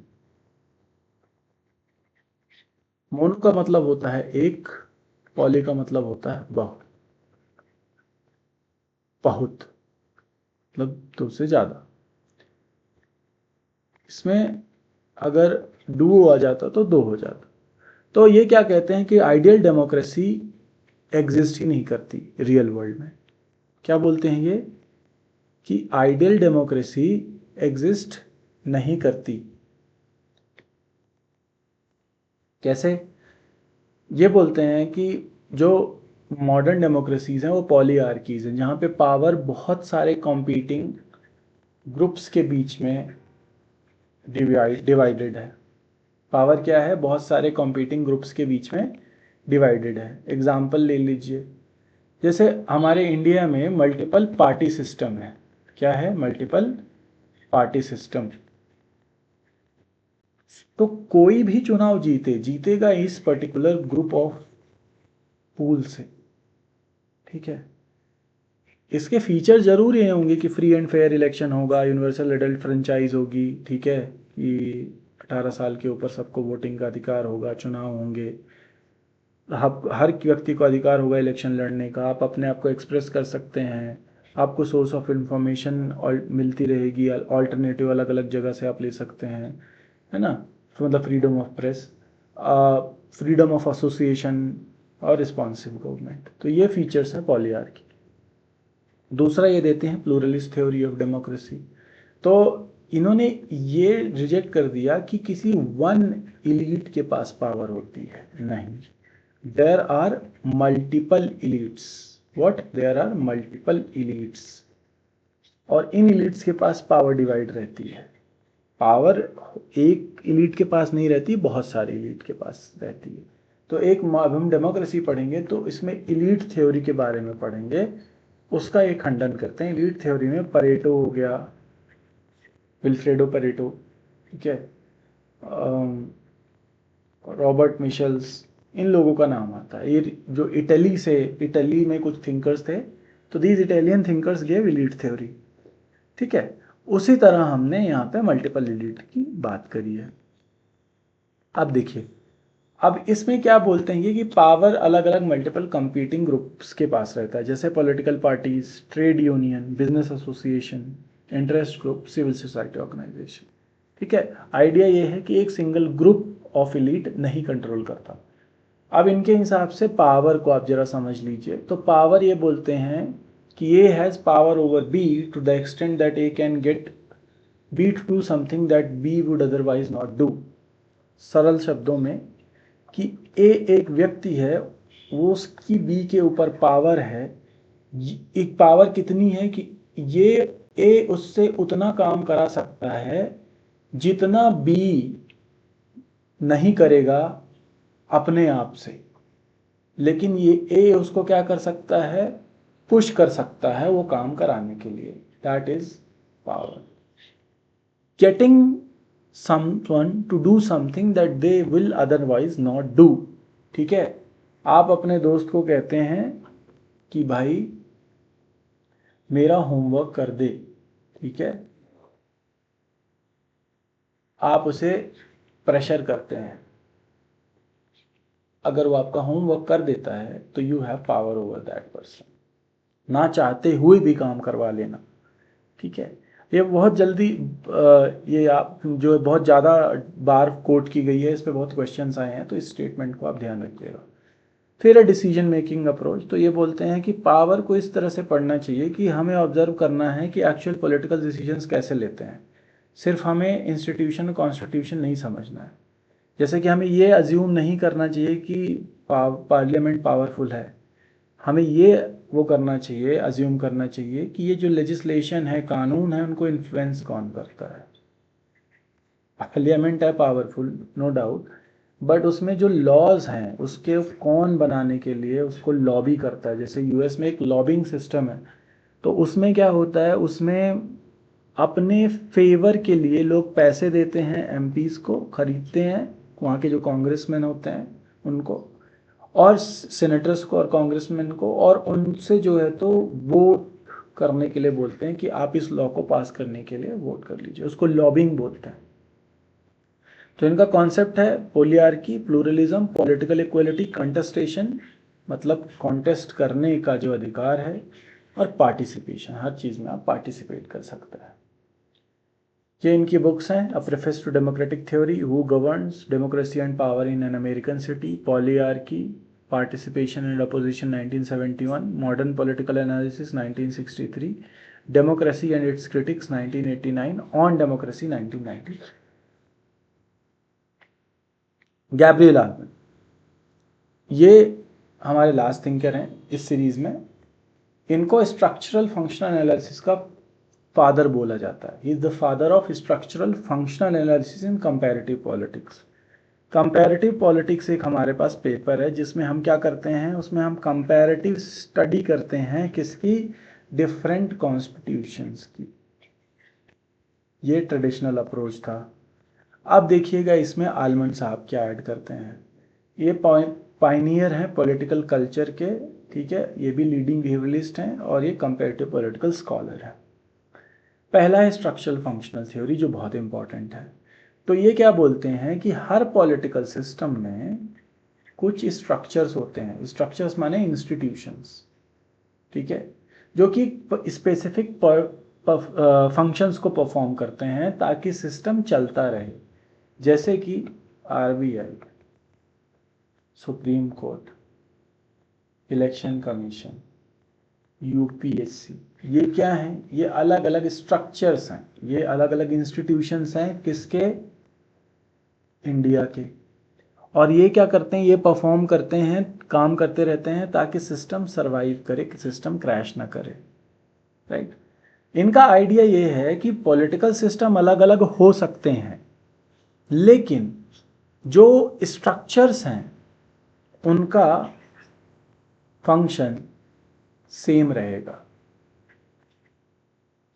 Speaker 1: मोनो का मतलब होता है एक, पॉली का मतलब होता है बहुत, मतलब दो से ज्यादा। इसमें अगर डू आ जाता तो दो हो जाता। तो ये क्या कहते हैं कि आइडियल डेमोक्रेसी एग्जिस्ट ही नहीं करती रियल वर्ल्ड में। क्या बोलते हैं ये कि आइडियल डेमोक्रेसी एग्जिस्ट नहीं करती। कैसे? ये बोलते हैं कि जो मॉडर्न डेमोक्रेसीज हैं वो पॉलीआर्कीज हैं, जहाँ पे पावर बहुत सारे कॉम्पीटिंग ग्रुप्स के बीच में डिवाइडेड है। पावर क्या है, बहुत सारे कॉम्पीटिंग ग्रुप्स के बीच में डिवाइडेड है। एग्जाम्पल ले लीजिए, जैसे हमारे इंडिया में मल्टीपल पार्टी सिस्टम है। क्या है? Multiple party system. तो कोई भी चुनाव जीतेगा इस पर्टिकुलर ग्रुप ऑफ पूल से, ठीक है। इसके फीचर जरूर ये होंगे कि फ्री एंड फेयर इलेक्शन होगा, यूनिवर्सल एडल्ट फ्रेंचाइज होगी, ठीक है, कि 18 साल के ऊपर सबको वोटिंग का अधिकार होगा, चुनाव होंगे, हर व्यक्ति को अधिकार होगा इलेक्शन लड़ने का, आप अपने आप को एक्सप्रेस कर सकते हैं, आपको सोर्स ऑफ इंफॉर्मेशन मिलती रहेगी, ऑल्टरनेटिव अलग अलग जगह से आप ले सकते हैं, है ना। मतलब freedom of press, freedom of association और रिस्पॉन्सिव गवर्नमेंट। तो ये फीचर्स हैं पॉलीआर्की। दूसरा ये देते हैं प्लूरलिस्ट थ्योरी ऑफ डेमोक्रेसी। तो इन्होंने ये रिजेक्ट कर दिया कि किसी वन इलीट के पास पावर होती है, नहीं, there are multiple elites. What? There are multiple elites, और इन इलीट्स के पास पावर डिवाइड रहती है। पावर एक इलीट के पास नहीं रहती, बहुत सारे इलीट के पास रहती है। तो एक अब हम डेमोक्रेसी पढ़ेंगे तो इसमें इलीट थ्योरी के बारे में पढ़ेंगे, उसका एक खंडन करते हैं। इलीट थ्योरी में परेटो हो गया, विल्फ्रेडो परेटो, ठीक है, रॉबर्ट मिशेल्स, इन लोगों का नाम आता है। ये जो इटली में कुछ थिंकर्स थे, तो these Italian thinkers gave elite theory, ठीक है। उसी तरह हमने यहाँ पे मल्टीपल इलीट की बात करी है। अब देखिए, अब इसमें क्या बोलते हैं कि पावर अलग अलग मल्टीपल कंपीटिंग ग्रुप्स के पास रहता है, जैसे political parties, trade union, business association, interest group, civil society organisation, ठीक है। आइडिया ये है कि एक सिंगल ग्रुप ऑफ इलीट नहीं कंट्रोल करता। अब इनके हिसाब से पावर को आप जरा समझ लीजिए। तो पावर ये बोलते हैं कि A has power over B to the extent that A can get B to do something that B would otherwise not do. सरल शब्दों में कि ए एक व्यक्ति है, वो उसकी बी के ऊपर पावर है। एक पावर कितनी है कि ये ए उससे उतना काम करा सकता है जितना बी नहीं करेगा अपने आप से, लेकिन ये ए उसको क्या कर सकता है, पुश कर सकता है वो काम कराने के लिए। That is power. Getting someone to do something that they will otherwise not do, ठीक है। आप अपने दोस्त को कहते हैं कि भाई मेरा होमवर्क कर दे, ठीक है, आप उसे प्रेशर करते हैं। अगर वो आपका होमवर्क कर देता है तो you have power over that person, ना चाहते हुए भी काम करवा लेना, ठीक है। ये बहुत जल्दी ये आप जो बहुत ज़्यादा बार कोट की गई है, इस पर बहुत क्वेश्चंस आए हैं, तो इस स्टेटमेंट को आप ध्यान रखिएगा। फिर डिसीजन मेकिंग अप्रोच, तो ये बोलते हैं कि पावर को इस तरह से पढ़ना चाहिए कि हमें ऑब्जर्व करना है कि एक्चुअल पॉलिटिकल डिसीजंस कैसे लेते हैं। सिर्फ हमें इंस्टीट्यूशन कॉन्स्टिट्यूशन नहीं समझना है। जैसे कि हमें ये अज्यूम नहीं करना चाहिए कि पार्लियामेंट पावरफुल है। हमें ये वो करना चाहिए, अज्यूम करना चाहिए कि ये जो लेजिस्लेशन है, कानून है, उनको इन्फ्लुएंस कौन करता है। पार्लियामेंट है पावरफुल, नो डाउट, बट उसमें जो लॉज हैं उसके कौन बनाने के लिए उसको लॉबी करता है। जैसे यूएस में एक लॉबिंग सिस्टम है, तो उसमें क्या होता है, उसमें अपने फेवर के लिए लोग पैसे देते हैं, एमपीज को खरीदते हैं, वहाँ के जो कांग्रेसमैन होते हैं उनको, और सेनेटर्स को और कांग्रेसमैन को, और उनसे जो है तो वोट करने के लिए बोलते हैं कि आप इस लॉ को पास करने के लिए वोट कर लीजिए, उसको लॉबिंग बोलते हैं। तो इनका कॉन्सेप्ट है पोलियार्की, प्लूरलिज्म, पॉलिटिकल इक्वलिटी, कंटेस्टेशन, मतलब कॉन्टेस्ट करने का जो अधिकार है, और पार्टिसिपेशन, हर चीज़ में आप पार्टिसिपेट कर सकते हैं। ये इनकी बुक्स हैं, a preface to democratic theory, who governs, democracy and power in an American city, polyarchy, participation and opposition 1971, modern political analysis 1963, democracy and its critics 1989, on democracy 1990। Gabriel Almond, ये हमारे लास्ट थिंकर हैं इस सीरीज में। इनको स्ट्रक्चरल फंक्शनल एनालिसिस का फादर बोला जाता है। He is the father of structural functional analysis in comparative politics. Comparative politics एक हमारे पास पेपर है जिसमें हम क्या करते हैं, उसमें हम कंपैरेटिव स्टडी करते हैं किसकी, डिफरेंट कॉन्स्टिट्यूशंस की। ये ट्रेडिशनल अप्रोच था। अब देखिएगा इसमें आलमंड साहब क्या ऐड करते हैं। ये पाइनियर हैं पॉलिटिकल कल्चर के, ठीक है, ये भी लीडिंग बिहेवियरिस्ट हैं और ये कंपैरेटिव पॉलिटिकल स्कॉलर हैं। पहला है स्ट्रक्चरल फंक्शनल थ्योरी, जो बहुत इंपॉर्टेंट है। तो ये क्या बोलते हैं कि हर पॉलिटिकल सिस्टम में कुछ स्ट्रक्चर्स होते हैं, स्ट्रक्चर्स माने इंस्टीट्यूशंस, ठीक है, जो कि स्पेसिफिक फंक्शंस को परफॉर्म करते हैं ताकि सिस्टम चलता रहे। जैसे कि RBI, supreme court, election commission, UPSC, ये क्या है? ये अलग अलग स्ट्रक्चर्स हैं, ये अलग अलग इंस्टीट्यूशंस हैं, किसके? इंडिया के। और ये क्या करते हैं? ये परफॉर्म करते हैं, काम करते रहते हैं ताकि सिस्टम सरवाइव करे, सिस्टम क्रैश ना करे, राइट? इनका आइडिया ये है कि पॉलिटिकल सिस्टम अलग अलग हो सकते हैं, लेकिन जो स्ट्रक्चर्स हैं उनका फंक्शन सेम रहेगा,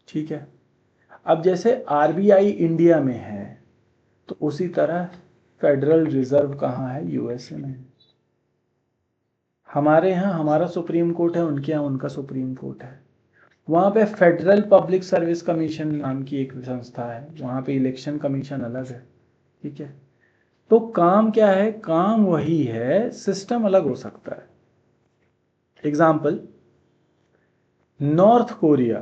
Speaker 1: ठीक है? अब जैसे आरबीआई इंडिया में है, तो उसी तरह फेडरल रिजर्व कहाँ है? यूएसए में है। हमारे यहाँ हमारा सुप्रीम कोर्ट है, उनके यहाँ उनका सुप्रीम कोर्ट है। वहाँ पे फेडरल पब्लिक सर्विस कमीशन नाम की एक संस्था है, वहाँ पे इलेक्शन कमीशन अलग है, ठीक है? तो काम क्या है? काम वही है, सिस्टम अलग हो सकता है। एग्जाम्पल, नॉर्थ कोरिया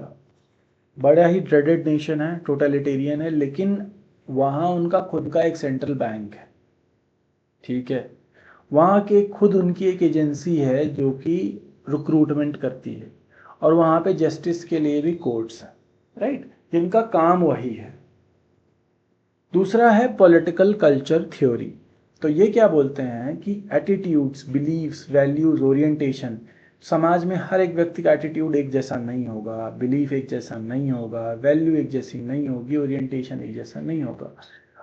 Speaker 1: बड़ा ही ड्रेडेड नेशन है, टोटलिटेरियन है, लेकिन वहाँ उनका खुद का एक सेंट्रल बैंक है, ठीक है? वहाँ के खुद उनकी एक एजेंसी है जो कि रिक्रूटमेंट करती है, और वहाँ पे जस्टिस के लिए भी कोर्ट्स हैं, राइट? जिनका काम वही है। दूसरा है पॉलिटिकल कल्चर थ्योरी। तो ये क्या बोलते हैं कि एटीट्यूड्स, बिलीव्स, वैल्यूज, ओरिएंटेशन, समाज में हर एक व्यक्ति का एटीट्यूड एक जैसा नहीं होगा, बिलीफ एक जैसा नहीं होगा, वैल्यू एक जैसी नहीं होगी, ओरिएंटेशन एक जैसा नहीं होगा।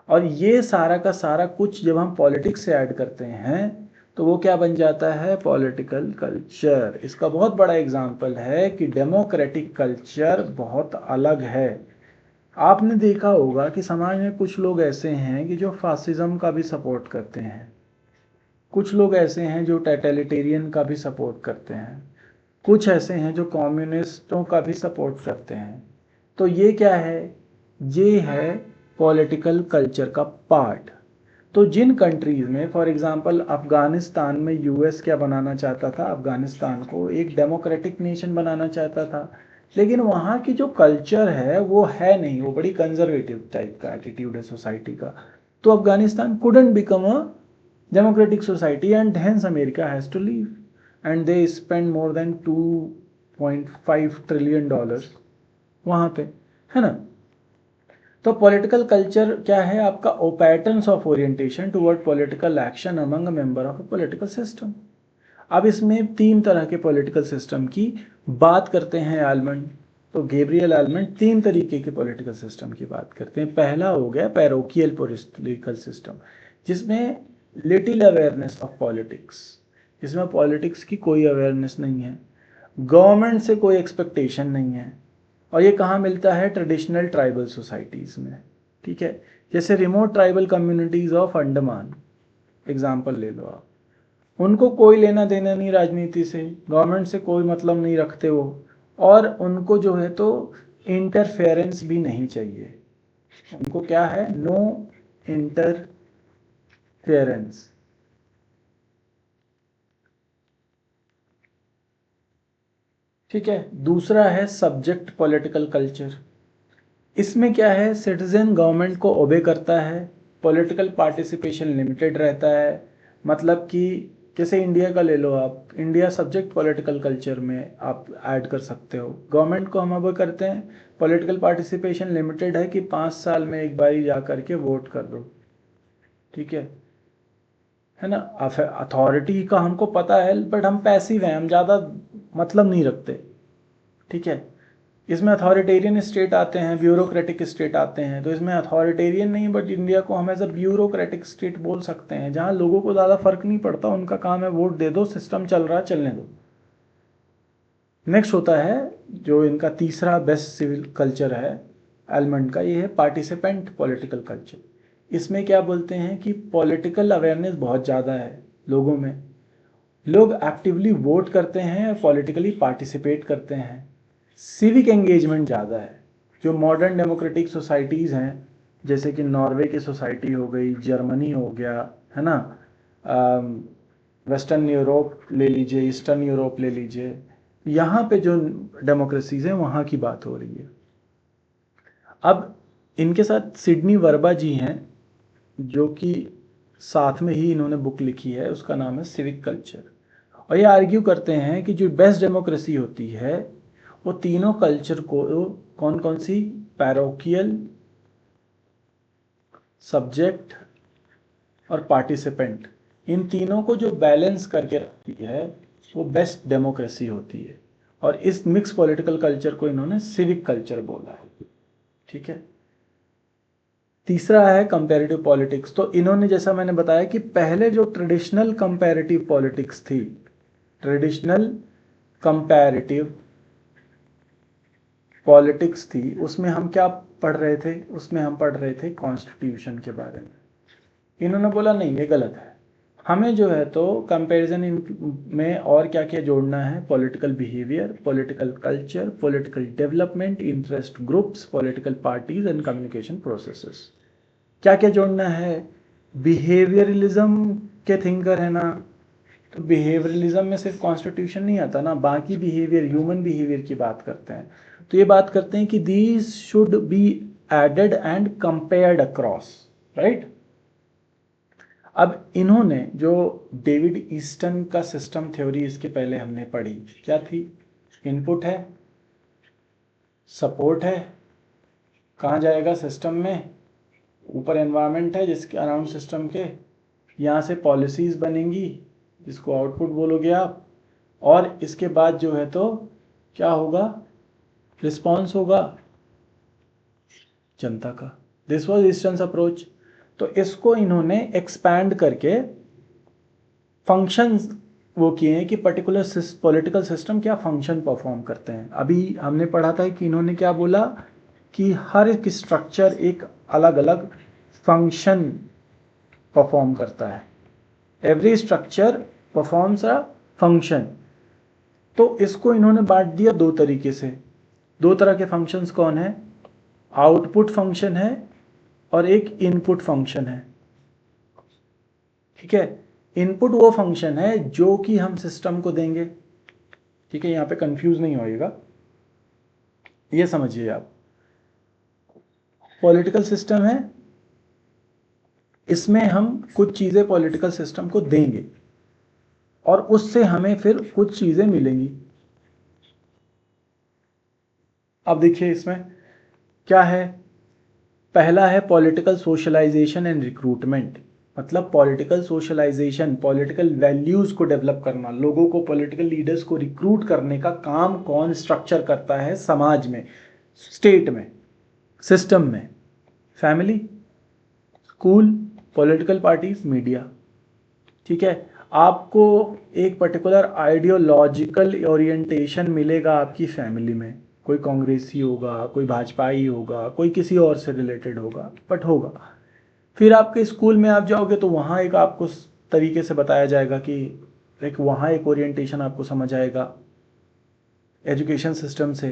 Speaker 1: और ये सारा का सारा कुछ जब हम पॉलिटिक्स से ऐड करते हैं तो वो क्या बन जाता है? Political culture. इसका बहुत बड़ा एग्जाम्पल है कि डेमोक्रेटिक कल्चर बहुत अलग है। आपने देखा होगा कि समाज में कुछ लोग ऐसे हैं कि जो फासिज्म का भी सपोर्ट करते हैं, कुछ लोग ऐसे हैं जो टोटलिटेरियन का भी सपोर्ट करते हैं, कुछ ऐसे हैं जो कम्युनिस्टों का भी सपोर्ट करते हैं। तो ये क्या है? ये है पॉलिटिकल कल्चर का पार्ट। तो जिन कंट्रीज में, फॉर एग्जांपल अफगानिस्तान में, यूएस क्या बनाना चाहता था? अफगानिस्तान को एक डेमोक्रेटिक नेशन बनाना चाहता था, लेकिन वहाँ की जो कल्चर है वो है नहीं, वो बड़ी कंजर्वेटिव टाइप का एटीट्यूड है सोसाइटी का। तो Afghanistan couldn't become a democratic society and hence America has to leave, and they spend more than 2.5 trillion dollars वहाँ पे, है ना? तो पॉलिटिकल कल्चर क्या है आपका? Oh patterns of orientation toward political action among member of a political system. अब इसमें तीन तरह के पॉलिटिकल सिस्टम की बात करते हैं एलमंड। तो गैब्रियल एलमंड तीन तरीके के पॉलिटिकल सिस्टम की बात करते हैं। पहला हो गया पैरोकियल पॉलिटिकल सिस्टम, जिसमें लिटिल अवेयरनेस ऑफ पॉलिटिक्स, जिसमें पॉलिटिक्स की कोई अवेयरनेस नहीं है, गवर्नमेंट से कोई एक्सपेक्टेशन नहीं है। और ये कहाँ मिलता है? ट्रेडिशनल ट्राइबल सोसाइटीज़ में, ठीक है? जैसे remote tribal communities of Andaman example ले लो आप, उनको कोई लेना देना नहीं राजनीति से, गवर्नमेंट से कोई मतलब नहीं रखते वो, और उनको जो है तो इंटरफेरेंस भी नहीं चाहिए। उनको क्या है? No interference. ठीक है? दूसरा है सब्जेक्ट पॉलिटिकल कल्चर। इसमें क्या है? सिटीजन गवर्नमेंट को ओबे करता है, पॉलिटिकल पार्टिसिपेशन लिमिटेड रहता है। मतलब कि जैसे इंडिया का ले लो आप, इंडिया सब्जेक्ट पॉलिटिकल कल्चर में आप ऐड कर सकते हो। गवर्नमेंट को हम ओबे करते हैं, पॉलिटिकल पार्टिसिपेशन लिमिटेड है कि 5 साल में एक बार जा करके वोट कर दो, ठीक है ना? अथॉरिटी का हमको पता है, बट हम पैसिव हैं, हम ज़्यादा मतलब नहीं रखते, ठीक है? इसमें अथॉरिटेरियन स्टेट आते हैं, ब्यूरोक्रेटिक स्टेट आते हैं। तो इसमें अथॉरिटेरियन नहीं, बट इंडिया को हम एज अ ब्यूरोक्रेटिक स्टेट बोल सकते हैं, जहाँ लोगों को ज़्यादा फर्क नहीं पड़ता, उनका काम है वोट दे दो, सिस्टम चल रहा है चलने दो। नेक्स्ट होता है जो इनका तीसरा बेस्ट सिविल कल्चर है एलमंड का, ये है पार्टिसिपेंट पॉलिटिकल कल्चर। इसमें क्या बोलते हैं कि पॉलिटिकल अवेयरनेस बहुत ज़्यादा है लोगों में, लोग एक्टिवली वोट करते हैं और पॉलिटिकली पार्टिसिपेट करते हैं, सिविक एंगेजमेंट ज़्यादा है। जो मॉडर्न डेमोक्रेटिक सोसाइटीज़ हैं, जैसे कि नॉर्वे की सोसाइटी हो गई, जर्मनी हो गया, है ना, वेस्टर्न यूरोप ले लीजिए, ईस्टर्न यूरोप ले लीजिए, यहाँ पे जो डेमोक्रेसीज हैं वहाँ की बात हो रही है। अब इनके साथ सिडनी वर्बा जी हैं, जो कि साथ में ही इन्होंने बुक लिखी है, उसका नाम है सिविक कल्चर। और ये आर्ग्यू करते हैं कि जो बेस्ट डेमोक्रेसी होती है वो तीनों कल्चर को, कौन कौन सी, पैरोकियल, सब्जेक्ट और पार्टिसिपेंट, इन तीनों को जो बैलेंस करके रखती है वो बेस्ट डेमोक्रेसी होती है। और इस मिक्स पॉलिटिकल कल्चर को इन्होंने सिविक कल्चर बोला है। ठीक है। तीसरा है कंपैरेटिव पॉलिटिक्स। तो इन्होंने, जैसा मैंने बताया कि पहले जो ट्रेडिशनल कंपैरेटिव पॉलिटिक्स थी, ट्रेडिशनल कंपैरेटिव पॉलिटिक्स थी, उसमें हम क्या पढ़ रहे थे, उसमें हम पढ़ रहे थे कॉन्स्टिट्यूशन के बारे में। इन्होंने बोला नहीं, ये गलत है, हमें जो है तो कंपैरिजन में और क्या क्या जोड़ना है, political behaviour, political culture, political development, interest groups, political parties and communication processes. क्या क्या जोड़ना है, बिहेवियरलिज्म के थिंकर है ना, तो बिहेवियरलिज्म में सिर्फ कॉन्स्टिट्यूशन नहीं आता ना, बाकी बिहेवियर, ह्यूमन बिहेवियर की बात करते हैं। तो ये बात करते हैं कि these should be added and compared across, right. अब इन्होंने जो डेविड ईस्टन का सिस्टम थ्योरी इसके पहले हमने पढ़ी, क्या थी, इनपुट है, सपोर्ट है, कहाँ जाएगा सिस्टम में, ऊपर एनवायरनमेंट है जिसके अराउंड सिस्टम के, यहाँ से पॉलिसीज बनेंगी जिसको आउटपुट बोलोगे आप, और इसके बाद जो है तो क्या होगा, रिस्पॉन्स होगा जनता का। This was eastern approach. तो इसको इन्होंने एक्सपैंड करके फंक्शंस वो किए हैं कि पर्टिकुलर पॉलिटिकल सिस्टम क्या फंक्शन परफॉर्म करते हैं। अभी हमने पढ़ा था कि इन्होंने क्या बोला कि हर एक स्ट्रक्चर एक अलग अलग फंक्शन परफॉर्म करता है, every structure performs a function. तो इसको इन्होंने बांट दिया दो तरीके से। दो तरह के फंक्शंस कौन है, आउटपुट फंक्शन है और एक इनपुट फंक्शन है। ठीक है, इनपुट वो फंक्शन है जो कि हम सिस्टम को देंगे। ठीक है, यहाँ पे कंफ्यूज नहीं होएगा, ये समझिए आप। पॉलिटिकल सिस्टम है, इसमें हम कुछ चीजें पॉलिटिकल सिस्टम को देंगे और उससे हमें फिर कुछ चीजें मिलेंगी। अब देखिए इसमें क्या है, पहला है पॉलिटिकल सोशलाइजेशन एंड रिक्रूटमेंट। मतलब पॉलिटिकल सोशलाइजेशन, पॉलिटिकल वैल्यूज को डेवलप करना, लोगों को, पॉलिटिकल लीडर्स को रिक्रूट करने का काम कौन स्ट्रक्चर करता है समाज में, स्टेट में, सिस्टम में, family, school, political parties, media. ठीक है, आपको एक पर्टिकुलर आइडियोलॉजिकल ओरिएंटेशन मिलेगा आपकी फैमिली में, कोई कांग्रेसी होगा, कोई भाजपाई होगा, कोई किसी और से रिलेटेड होगा, बट होगा। फिर आपके स्कूल में आप जाओगे तो वहाँ एक आपको तरीके से बताया जाएगा कि एक वहाँ एक ओरिएंटेशन आपको समझ आएगा एजुकेशन सिस्टम से।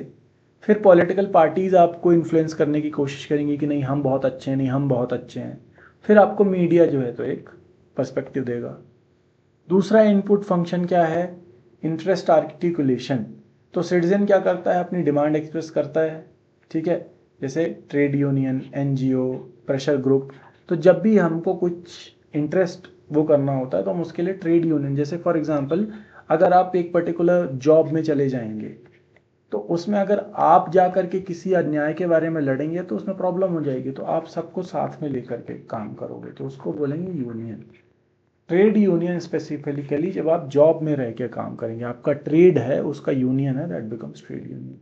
Speaker 1: फिर पॉलिटिकल पार्टीज़ आपको इन्फ्लुएंस करने की कोशिश करेंगी कि नहीं हम बहुत अच्छे हैं, नहीं हम बहुत अच्छे हैं। फिर आपको मीडिया जो है तो एक पर्सपेक्टिव देगा। दूसरा इनपुट फंक्शन क्या है, इंटरेस्ट आर्टिकुलेशन। तो सिटीजन क्या करता है, अपनी डिमांड एक्सप्रेस करता है। ठीक है, जैसे trade union, NGO, pressure group. तो जब भी हमको कुछ इंटरेस्ट वो करना होता है तो हम उसके लिए ट्रेड यूनियन, जैसे फॉर एग्जांपल अगर आप एक पर्टिकुलर जॉब में चले जाएंगे तो उसमें अगर आप जा करके किसी अन्याय के बारे में लड़ेंगे तो उसमें प्रॉब्लम हो जाएगी, तो आप सबको साथ में लेकर के काम करोगे, तो उसको बोलेंगे यूनियन। ट्रेड यूनियन स्पेसिफिकली जब आप जॉब में रह के काम करेंगे, आपका ट्रेड है उसका यूनियन है, that becomes trade union.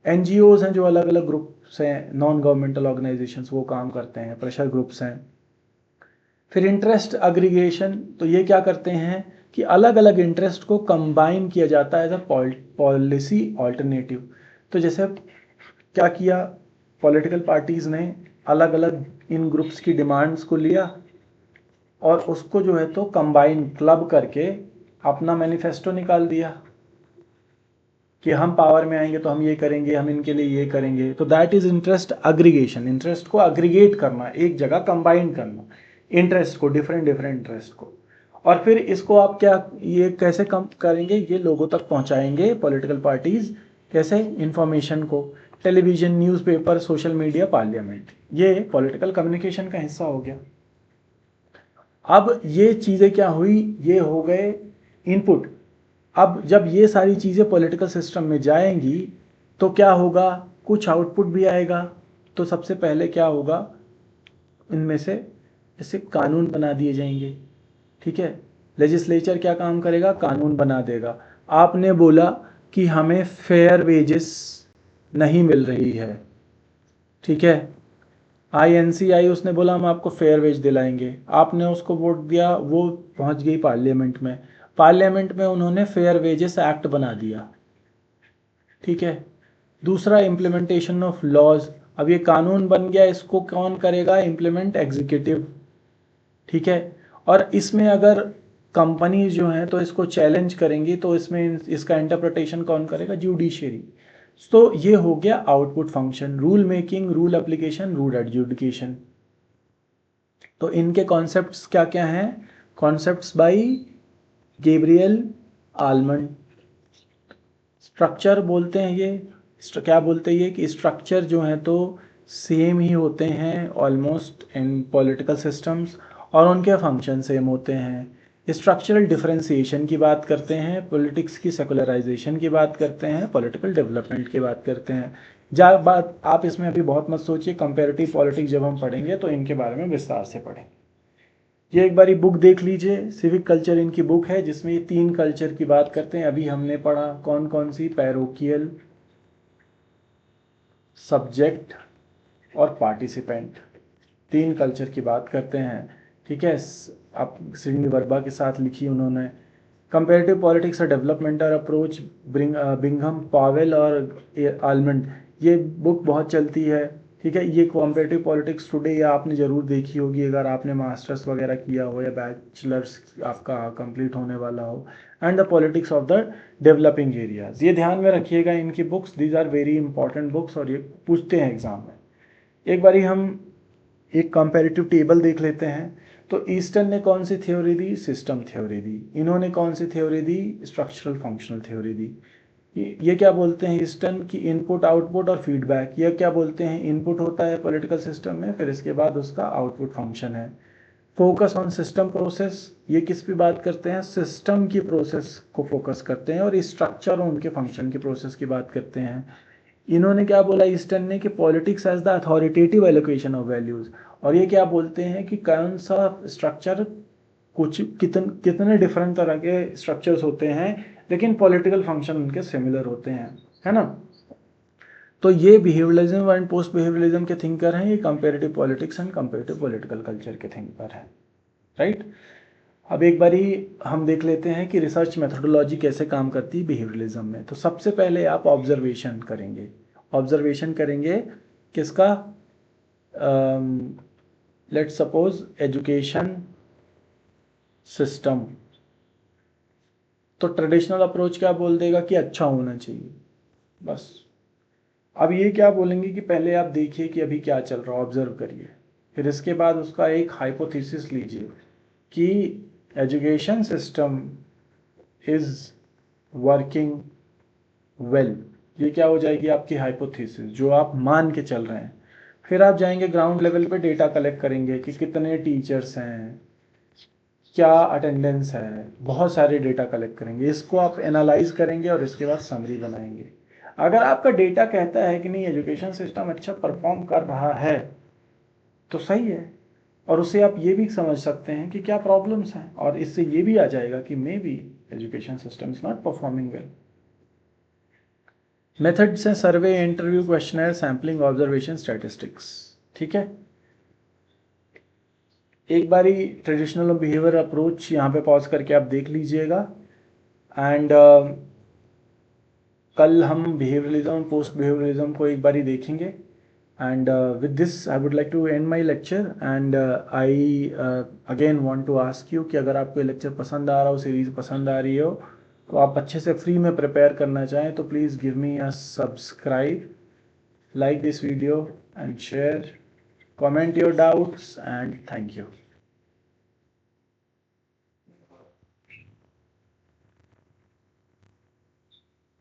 Speaker 1: NGOs हैं जो अलग अलग ग्रुप्स हैं, नॉन गवर्नमेंटल ऑर्गेनाइजेशंस, वो काम करते हैं, प्रेशर ग्रुप्स हैं। फिर इंटरेस्ट अग्रीगेशन, तो ये क्या करते हैं कि अलग अलग इंटरेस्ट को कंबाइन किया जाता है एज अ पॉलिसी ऑल्टरनेटिव। तो जैसे क्या किया, पॉलिटिकल पार्टीज़ ने अलग अलग इन ग्रुप्स की डिमांड्स को लिया और उसको जो है तो कंबाइन, क्लब करके अपना मैनिफेस्टो निकाल दिया कि हम पावर में आएंगे तो हम ये करेंगे, हम इनके लिए ये करेंगे। तो that is interest aggregation, interest को अग्रीगेट करना, एक जगह कंबाइन करना इंटरेस्ट को, डिफरेंट डिफरेंट इंटरेस्ट को। और फिर इसको आप क्या, ये कैसे कम करेंगे, ये लोगों तक पहुंचाएंगे पॉलिटिकल पार्टीज, कैसे, इंफॉर्मेशन को, television, newspaper, social media, parliament, ये पॉलिटिकल कम्युनिकेशन का हिस्सा हो गया। अब ये चीज़ें क्या हुई, ये हो गए इनपुट। अब जब ये सारी चीज़ें पॉलिटिकल सिस्टम में जाएंगी तो क्या होगा, कुछ आउटपुट भी आएगा। तो सबसे पहले क्या होगा, इनमें से ऐसे कानून बना दिए जाएंगे। ठीक है, लेजिस्लेचर क्या काम करेगा, कानून बना देगा। आपने बोला कि हमें फेयर वेजेस नहीं मिल रही है, ठीक है, INCI उसने बोला हम आपको फेयर वेज दिलाएंगे, आपने उसको वोट दिया, वो पहुंच गई पार्लियामेंट में, पार्लियामेंट में उन्होंने फेयर वेजेस एक्ट बना दिया। ठीक है, दूसरा इम्प्लीमेंटेशन ऑफ लॉज, अब ये कानून बन गया, इसको कौन करेगा, इम्प्लीमेंट, एग्जीक्यूटिव। ठीक है, और इसमें अगर कंपनीज जो हैं तो इसको चैलेंज करेंगी तो इसमें इसका इंटरप्रिटेशन कौन करेगा, जुडिशियरी। तो ये हो गया output function, rule making, rule application, rule adjudication. तो इनके कॉन्सेप्ट्स क्या क्या हैं, concepts by Gabriel Almond. Structure बोलते हैं ये, क्या बोलते हैं ये कि स्ट्रक्चर जो है तो सेम ही होते हैं ऑलमोस्ट इन पॉलिटिकल सिस्टम्स, और उनके फंक्शन सेम होते हैं। स्ट्रक्चरल डिफरेंशिएशन की बात करते हैं, पॉलिटिक्स की सेकुलराइजेशन की बात करते हैं, पॉलिटिकल डेवलपमेंट की बात करते हैं। जा बात आप इसमें अभी बहुत मत सोचिए, कंपेरेटिव पॉलिटिक्स जब हम पढ़ेंगे तो इनके बारे में विस्तार से पढ़ेंगे। ये एक बारी बुक देख लीजिए, सिविक कल्चर इनकी बुक है, जिसमें ये 3 कल्चर की बात करते हैं। अभी हमने पढ़ा कौन कौन सी, पैरोकियल, सब्जेक्ट और पार्टिसिपेंट, 3 कल्चर की बात करते हैं। ठीक है, आप सिडनी वर्बा के साथ लिखी उन्होंने, कंपेरेटिव पॉलिटिक्स और डेवलपमेंटल अप्रोच, बिंघम, पावेल और आलमंड। ये बुक बहुत चलती है। ठीक है, ये कंपेरेटिव पॉलिटिक्स टुडे या आपने ज़रूर देखी होगी अगर आपने मास्टर्स वगैरह किया हो या बैचलर्स आपका कंप्लीट होने वाला हो, and the politics of the developing areas. ये ध्यान में रखिएगा, इनकी books, these are very important books, और ये पूछते हैं एग्जाम में। एक बारी हम एक कंपैरेटिव टेबल देख लेते हैं। तो ईस्टर्न ने कौन सी थ्योरी दी, सिस्टम थ्योरी दी। इन्होंने कौन सी थ्योरी दी, स्ट्रक्चरल फंक्शनल थ्योरी दी। ये क्या बोलते हैं ईस्टर्न की, इनपुट, आउटपुट और फीडबैक। ये क्या बोलते हैं, इनपुट होता है पॉलिटिकल सिस्टम में, फिर इसके बाद उसका आउटपुट फंक्शन है। फोकस ऑन सिस्टम प्रोसेस, ये किस पे बात करते हैं, सिस्टम की प्रोसेस को फोकस करते हैं, और स्ट्रक्चर और उनके फंक्शन की प्रोसेस की बात करते हैं। इन्होंने क्या बोला ईस्टर्न ने, कि politics as the authoritative allocation of values. और ये क्या बोलते हैं कि कौन सा स्ट्रक्चर, कुछ कितने डिफरेंट तरह के स्ट्रक्चर्स होते हैं, लेकिन पॉलिटिकल फंक्शन उनके सिमिलर होते हैं, है ना। तो ये बिहेवियरलिज्म एंड पोस्ट बिहेवियरलिज्म के थिंकर हैं, ये comparative politics and comparative political culture के थिंकर हैं, राइट। अब एक बारी हम देख लेते हैं कि रिसर्च मेथोडोलॉजी कैसे काम करती है बिहेवियरलिज्म में। तो सबसे पहले आप ऑब्जर्वेशन करेंगे, ऑब्जर्वेशन करेंगे किसका, लेट्स सपोज एजुकेशन सिस्टम। तो ट्रेडिशनल अप्रोच क्या बोल देगा कि अच्छा होना चाहिए, बस। अब ये क्या बोलेंगे कि पहले आप देखिए कि अभी क्या चल रहा है, ऑब्जर्व करिए, फिर इसके बाद उसका एक हाइपोथेसिस लीजिए कि education system is working well. ये क्या हो जाएगी आपकी हाइपोथेसिस, जो आप मान के चल रहे हैं। फिर आप जाएंगे ग्राउंड लेवल पे, डेटा कलेक्ट करेंगे कि कितने टीचर्स हैं, क्या अटेंडेंस है, बहुत सारे डेटा कलेक्ट करेंगे, इसको आप एनालाइज करेंगे और इसके बाद समरी बनाएंगे। अगर आपका डेटा कहता है कि नहीं एजुकेशन सिस्टम अच्छा परफॉर्म कर रहा है तो सही है, और उससे आप ये भी समझ सकते हैं कि क्या प्रॉब्लम्स हैं, और इससे ये भी आ जाएगा कि maybe education system is not performing well. Methods हैं survey, interview, questionnaire, sampling, observation, statistics. ठीक है, एक बारी ट्रेडिशनल बिहेवियर अप्रोच यहाँ पे पॉज करके आप देख लीजिएगा, एंड कल हम बिहेवियरलिज्म, पोस्ट बिहेवियरलिज्म को एक बारी देखेंगे। And with this I would like to end my lecture, and I again want to ask you कि अगर आपको ये लेक्चर पसंद आ रहा हो, सीरीज पसंद आ रही हो, तो आप अच्छे से फ्री में प्रिपेयर करना चाहें तो please give me a subscribe, like this video and share, comment your doubts, and thank you.